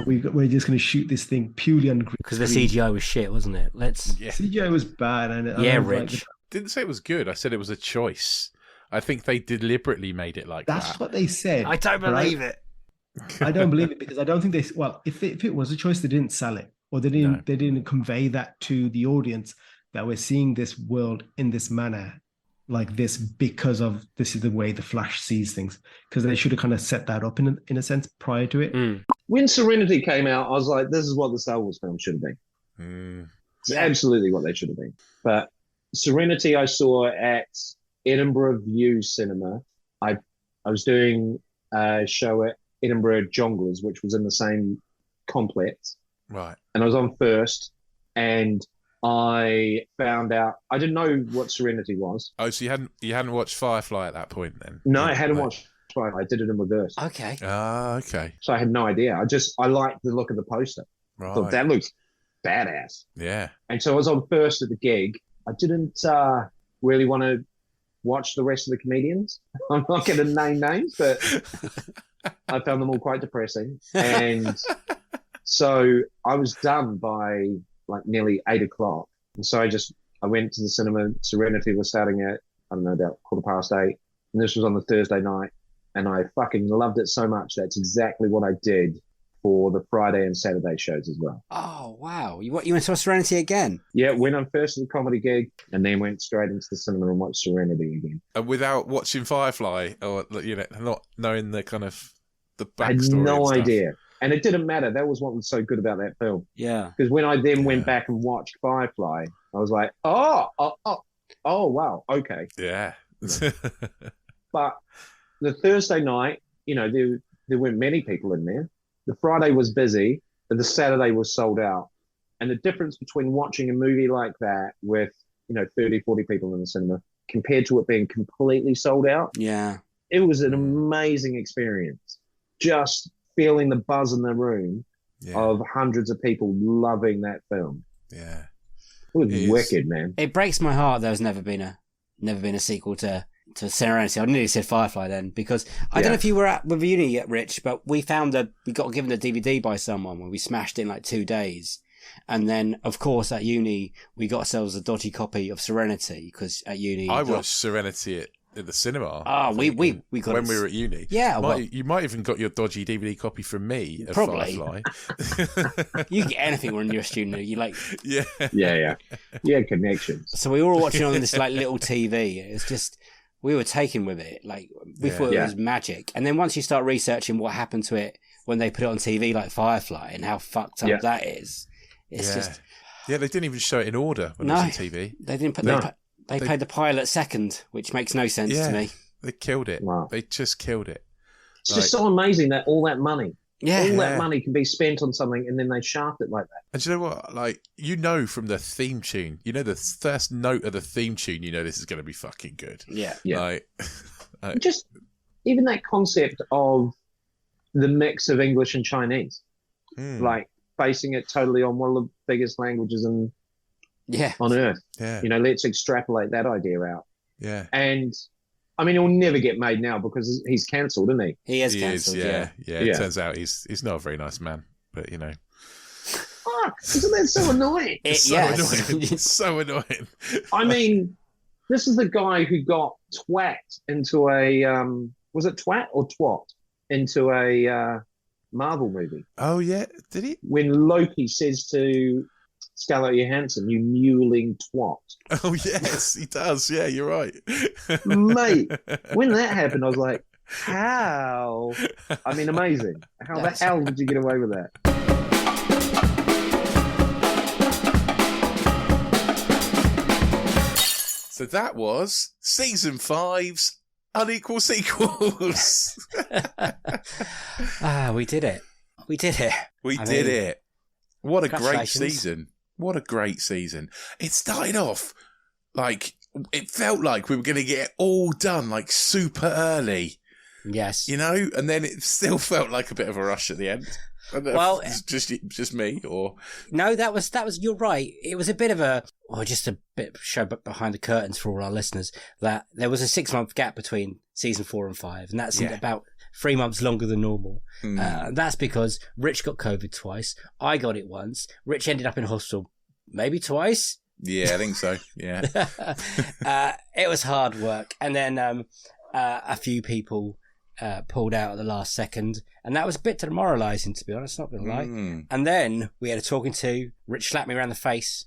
We're just going to shoot this thing purely on green because the CGI was shit, wasn't it? CGI was bad. Rich. Didn't say it was good. I said it was a choice. I think they deliberately made it like that. That's what they said. I don't believe it. I don't believe it, because I don't think if it was a choice, they didn't sell it. or they didn't convey that to the audience that we're seeing this world in this manner, like this, because of this is the way the Flash sees things. Because they should have kind of set that up in a sense prior to it. When Serenity came out, I was like, this is what the Star Wars film should have been. It's absolutely what they should have been. But Serenity I saw at Edinburgh View Cinema. I was doing a show at Edinburgh Jongleurs, which was in the same complex. Right. And I was on first, and I found out I didn't know what Serenity was. Oh, so you hadn't watched Firefly at that point then? No, I hadn't watched Firefly. I did it in reverse. Okay. Okay. So I had no idea. I liked the look of the poster. Right. Thought that looks badass. Yeah. And so I was on first at the gig. I didn't really want to watch the rest of the comedians. I'm not going to name names, but I found them all quite depressing. And so I was done by like nearly 8:00. And so I went to the cinema. Serenity was starting at, I don't know, about 8:15. And this was on the Thursday night. And I fucking loved it so much. That's exactly what I did for the Friday and Saturday shows as well. Oh, wow. You went to Serenity again? Yeah, went on first at the comedy gig and then went straight into the cinema and watched Serenity again. And without watching Firefly, or not knowing the kind of the backstory. I had no idea. And it didn't matter. That was what was so good about that film. Yeah. Because when I then went back and watched Firefly, I was like, oh, wow, okay. Yeah. But the Thursday night, there weren't many people in there. The Friday was busy, but the Saturday was sold out. And the difference between watching a movie like that with, 30, 40 people in the cinema compared to it being completely sold out. Yeah. It was an amazing experience. Just feeling the buzz in the room of hundreds of people loving that film. Yeah. It was wicked, man. It breaks my heart there's never been a sequel to Serenity. I nearly said Firefly then, because I don't know if you were at with uni yet, Rich, but we got given a DVD by someone where we smashed it in like 2 days. And then, of course, at uni, we got ourselves a dodgy copy of Serenity, because at uni... I watched Serenity at the cinema. Oh, we got when we were at uni. Yeah. You might even got your dodgy DVD copy from me of probably. Firefly. You can get anything when you're a student. You like... Yeah. Yeah, connections. So we were all watching on this like little TV. It's just... We were taken with it. Like, we thought it was magic. And then once you start researching what happened to it when they put it on TV, like Firefly, and how fucked up that is, it's just... Yeah, they didn't even show it in order when it was on TV. They didn't put... They played the pilot second, which makes no sense to me. They killed it. Wow. They just killed it. It's just so amazing that all that money... that money can be spent on something, and then they shaft it like that. And do you know what? Like, from the theme tune, the first note of the theme tune, this is going to be fucking good. Yeah. Like, just even that concept of the mix of English and Chinese, like basing it totally on one of the biggest languages on Earth. Yeah. Let's extrapolate that idea out. Yeah. And I mean, he'll never get made now because he's cancelled, isn't he? He is cancelled. Yeah. It turns out he's not a very nice man, but Fuck! Isn't that so annoying? It's so annoying. I mean, this is the guy who got twat into a was it twat or twat into a Marvel movie? Oh yeah, did he? When Loki says to Scarlett Johansson, "You mewling twat." Oh yes, he does. Yeah, you're right, mate. When that happened, I was like, "How?" I mean, amazing. How the hell did you get away with that? So that was season 5's Unequal Sequels. We did it. We did it. We did it. What a great season. What a great season. It started off like, it felt like we were going to get it all done like super early. Yes. And then it still felt like a bit of a rush at the end. Well, it's just me, or no? That was. You're right. It was a bit of just a bit show behind the curtains for all our listeners. That there was a 6-month gap between season 4 and 5, and that's about 3 months longer than normal. That's because Rich got COVID twice. I got it once. Rich ended up in hospital maybe twice. Yeah, I think so. Yeah. It was hard work, and then a few people pulled out at the last second, and that was a bit demoralising, to be honest, not going to lie. And then we had a talking to. Rich slapped me around the face.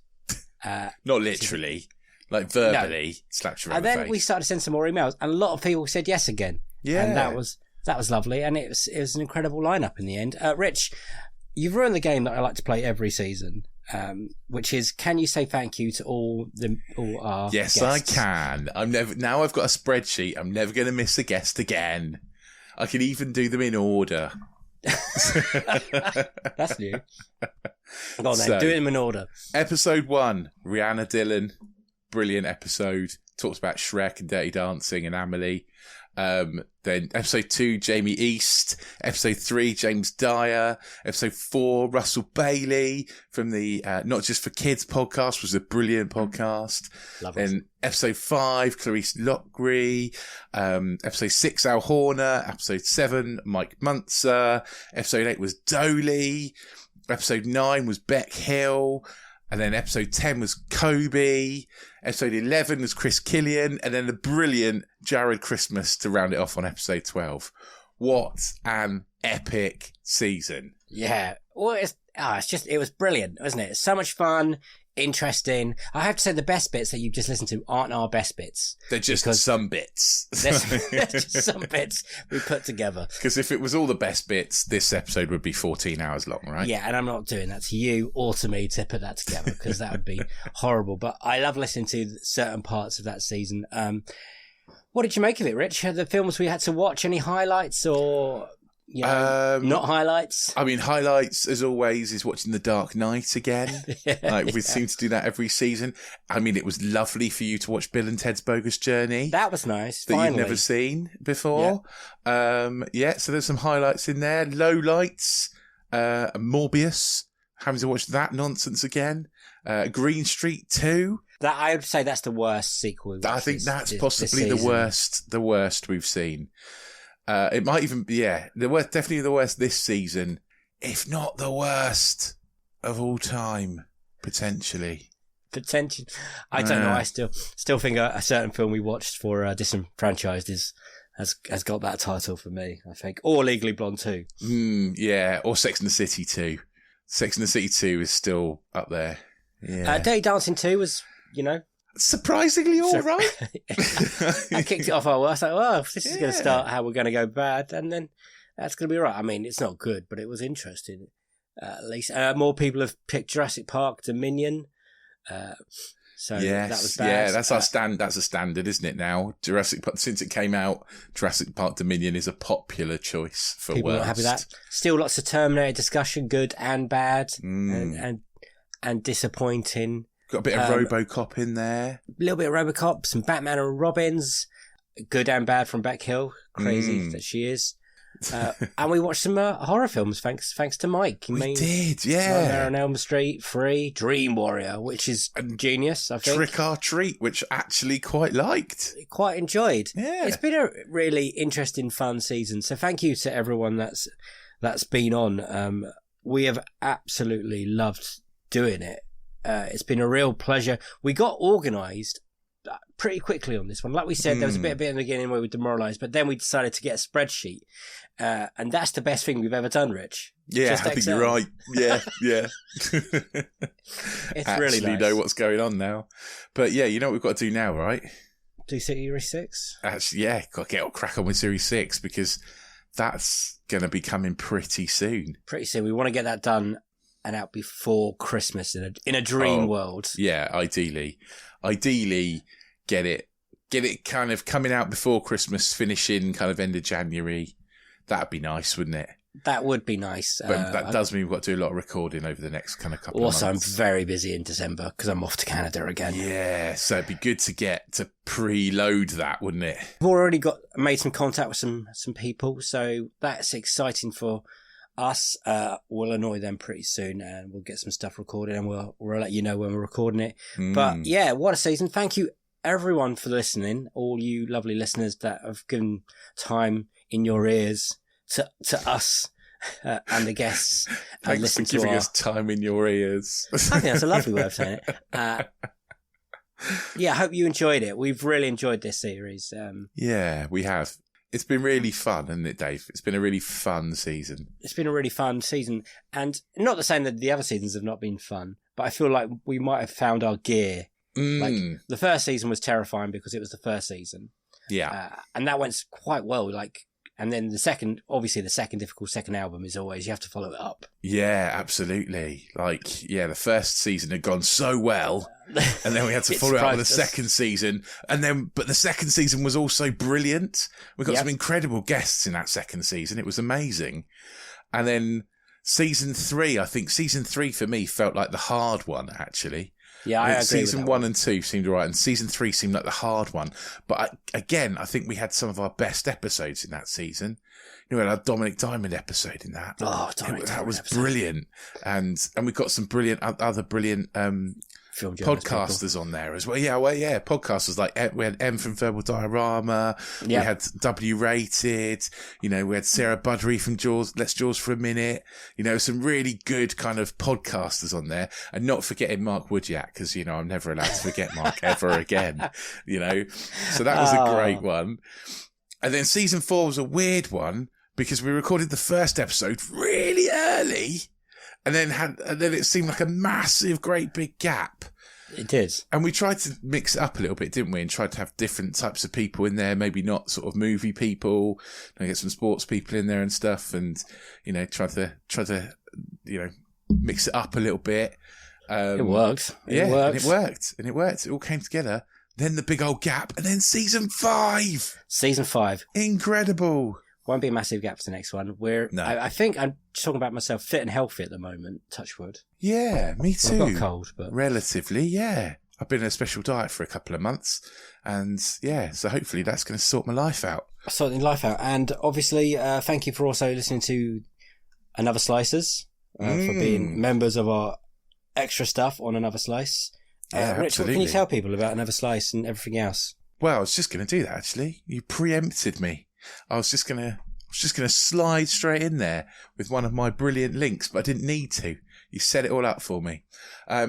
Not literally, like verbally slapped you around the face. And then we started to send some more emails, and a lot of people said yes again. Yeah. And that was lovely, and it was an incredible lineup in the end. Rich, you've ruined the game that I like to play every season, which is, can you say thank you to all our Yes, guests? I can. Now I've got a spreadsheet. I'm never going to miss a guest again. I can even do them in order. That's new. Go on then, do them in order. Episode 1, Rhianna Dillion. Brilliant episode. Talks about Shrek and Dirty Dancing and Amelie. Then episode 2, Jamie East. Episode 3, James Dyer. Episode 4, Russell Bailey from the Not Just for Kids podcast, was a brilliant podcast. Love it. Then episode 5, Clarisse Loughrey. Episode 6, Al Horner. Episode 7, Mike Muncer. Episode 8 was Doaly. Episode 9 was Bec Hill. And then episode 10 was Kobi. Episode 11 was Killian. And then the brilliant Jarred Christmas to round it off on episode 12. What an epic season. Yeah. Well, it was brilliant, wasn't it? So much fun, interesting. I have to say the best bits that you've just listened to aren't our best bits. They're just some bits. They're just some bits we put together. Because if it was all the best bits, this episode would be 14 hours long, right? Yeah, and I'm not doing that to you or to me to put that together, because that would be horrible. But I love listening to certain parts of that season. What did you make of it, Rich? The films we had to watch, any highlights or... not highlights? I mean, highlights, as always, is watching The Dark Knight again. We seem to do that every season. I mean, it was lovely for you to watch Bill and Ted's Bogus Journey. That was nice. That you've never seen before. Yeah. So there's some highlights in there. Low lights, Morbius, having to watch that nonsense again. Green Street 2. That I would say that's the worst sequel. I think that's possibly the worst we've seen. It might even be, definitely the worst this season, if not the worst of all time, potentially. I don't know. I still think a certain film we watched for Disenfranchised has got that title for me, I think. Or Legally Blonde 2. Yeah, or Sex and the City 2. Sex and the City 2 is still up there. Yeah. Dirty Dancing 2 was, surprisingly all right. I kicked it off our worst. Like, well, if this is going to start how we're going to go bad, and then that's going to be right. I mean, it's not good, but it was interesting. At least more people have picked Jurassic Park Dominion. So that was bad. Yeah, that's our stand. That's a standard, isn't it? Now, Jurassic Park, since it came out, Jurassic Park Dominion is a popular choice for people. Worst. Not happy with that. Still, lots of Terminator discussion, good and bad, and disappointing. Got a bit of RoboCop in there. A little bit of RoboCop, some Batman and Robins, good and bad from Bec Hill. Crazy that she is. And we watched some horror films, thanks to Mike. We did, yeah. Nightmare on Elm Street, Free, Dream Warrior, which is genius, I think. Trick or Treat, which actually quite liked. Quite enjoyed. Yeah. It's been a really interesting, fun season. So thank you to everyone that's been on. We have absolutely loved doing it. It's been a real pleasure. We got organised pretty quickly on this one. Like we said, there was a bit in the beginning where we demoralised, but then we decided to get a spreadsheet. And that's the best thing we've ever done, Rich. Yeah, I think you're right. Yeah. It's really nice. Know what's going on now. But yeah, you know what we've got to do now, right? Do Series 6? Actually, yeah, got to get crack on with Series 6 because that's going to be coming pretty soon. Pretty soon. We want to get that done and out before Christmas in a dream world. Yeah, ideally get it kind of coming out before Christmas, finishing kind of end of January. That'd be nice, wouldn't it? That would be nice. But that does mean we've got to do a lot of recording over the next kind of couple of months. Also, I'm very busy in December because I'm off to Canada again. Yeah, so it'd be good to get to preload that, wouldn't it? We've already made some contact with some people, so that's exciting for us. We'll annoy them pretty soon and we'll get some stuff recorded and we'll let you know when we're recording it. But yeah, what a season. Thank you everyone for listening, all you lovely listeners that have given time in your ears to us and the guests. Thanks for giving us time in your ears. I think that's a lovely way of saying it. Yeah, I hope you enjoyed it. We've really enjoyed this series. Yeah, we have. It's been really fun, hasn't it, Dave? It's been a really fun season. It's been a really fun season. And not the same that the other seasons have not been fun, but I feel like we might have found our gear. Like, the first season was terrifying because it was the first season. Yeah. And that went quite well. Like, and then the second difficult second album is always, you have to follow it up. Yeah, absolutely. Like, yeah, the first season had gone so well, and then we had to follow it up with the second season. But the second season was also brilliant. We got some incredible guests in that second season. It was amazing. And then season 3, I think season 3 for me felt like the hard one, actually. Yeah, I agree. Season 1 and 2 seemed all right, and season 3 seemed like the hard one. But I think we had some of our best episodes in that season. We had our Dominic Diamond episode in that. Oh, that was brilliant, and we got some other brilliant podcasters on there as well. Yeah, podcasters like we had M from Verbal Diorama. We had W Rated. We had Sarah Budry from Let's Jaws for a Minute. Some really good kind of podcasters on there, and not forgetting Mark Woodyack, because I'm never allowed to forget Mark ever again. So that was a great one. And then season 4 was a weird one because we recorded the first episode really early. And then it seemed like a massive, great big gap. It did. And we tried to mix it up a little bit, didn't we? And tried to have different types of people in there, maybe not sort of movie people, get some sports people in there and stuff. And, try to mix it up a little bit. It worked. It worked. It all came together. Then the big old gap. And then season 5. Season 5. Incredible. Won't be a massive gap to the next one. I think I'm talking about myself fit and healthy at the moment, touch wood. Yeah, me too. I've got a cold, but... Relatively, yeah. I've been on a special diet for a couple of months. And yeah, so hopefully that's going to sort my life out. Sorting life out. And obviously, thank you for also listening to Another Slices, for being members of our extra stuff on Another Slice. Yeah, Rich, absolutely. what can you tell people about Another Slice and everything else? Well, I was just going to do that, actually. You preempted me. I was just going to slide straight in there with one of my brilliant links, but I didn't need to. You set it all up for me.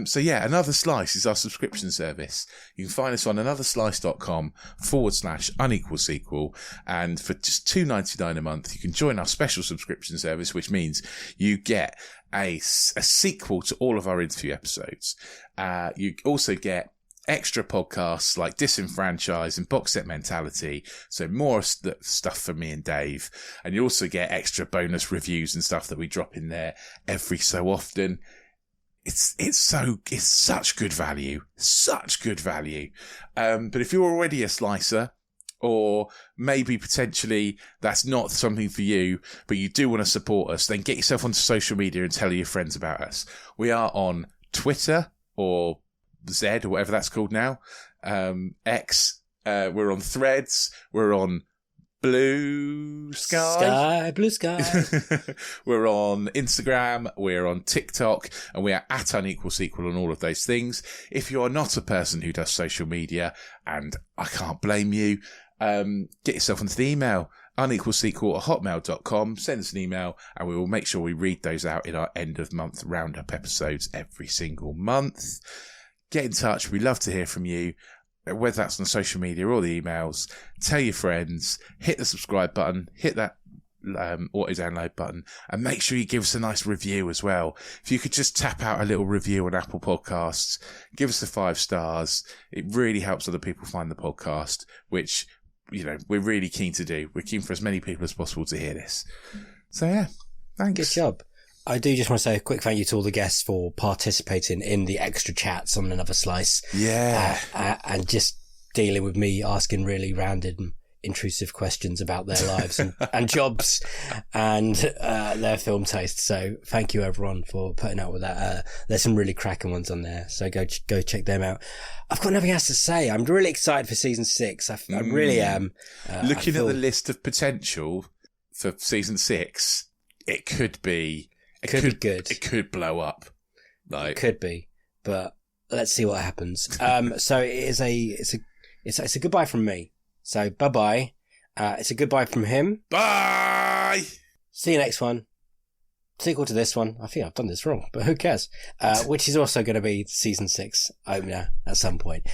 So yeah, Another Slice is our subscription service. You can find us on anotherslice.com/unequal sequel. And for just $2.99 a month, you can join our special subscription service, which means you get a sequel to all of our interview episodes. You also get extra podcasts like Disenfranchised and Box Set Mentality. So more stuff from me and Dave. And you also get extra bonus reviews and stuff that we drop in there every so often. It's such good value. Such good value. But if you're already a slicer, or maybe potentially that's not something for you, but you do want to support us, then get yourself onto social media and tell your friends about us. We are on Twitter, or Z, or whatever that's called now. X. We're on Threads. We're on Blue Sky. Blue Sky. We're on Instagram. We're on TikTok. And we are at Unequal Sequel on all of those things. If you are not a person who does social media, and I can't blame you, get yourself onto the email, unequalsequel@hotmail.com. Send us an email and we will make sure we read those out in our end of month roundup episodes every single month. Get in touch. We'd love to hear from you, whether that's on social media or the emails. Tell your friends, hit the subscribe button, hit that auto download button, and make sure you give us a nice review as well. If you could just tap out a little review on Apple Podcasts, give us the 5 stars. It really helps other people find the podcast, which, we're really keen to do. We're keen for as many people as possible to hear this. So yeah, thanks. Good job. I do just want to say a quick thank you to all the guests for participating in the extra chats on Another Slice. Yeah. And just dealing with me asking really random, intrusive questions about their lives and jobs and their film taste. So thank you everyone for putting up with that. There's some really cracking ones on there, so go check them out. I've got nothing else to say. I'm really excited for season 6. I really am. Looking at the list of potential for season 6, it could be good. It could blow up. It could be, but let's see what happens. So it's a goodbye from me. So bye-bye. It's a goodbye from him. Bye! See you next one. Sequel to this one. I think I've done this wrong, but who cares? Which is also going to be season 6 opener at some point.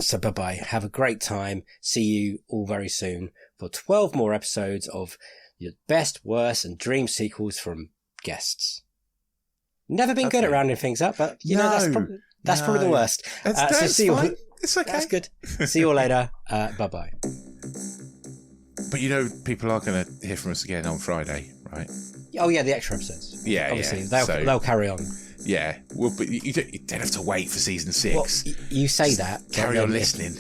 So bye-bye. Have a great time. See you all very soon for 12 more episodes of your best, worst, and dream sequels from guests. Never been good at rounding things up, but you know that's probably the worst. That's see fine. You, it's okay. That's good. See you all later. Bye-bye. But you know, people are going to hear from us again on Friday, right? Oh yeah, the extra episodes. Yeah, obviously yeah. They'll carry on. Yeah, well, but you don't have to wait for season 6. Well, you say that. Carry on listening.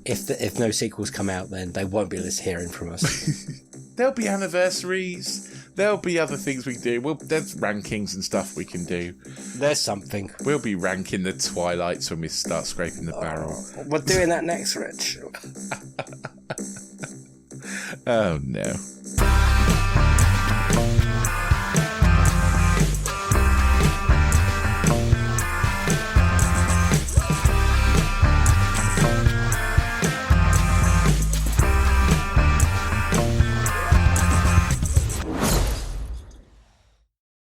If no sequels come out, then they won't be hearing from us. There'll be anniversaries. There'll be other things we can do. There's rankings and stuff we can do. There's something. We'll be ranking the Twilights when we start scraping the barrel. We're doing that next, Rich. Oh no.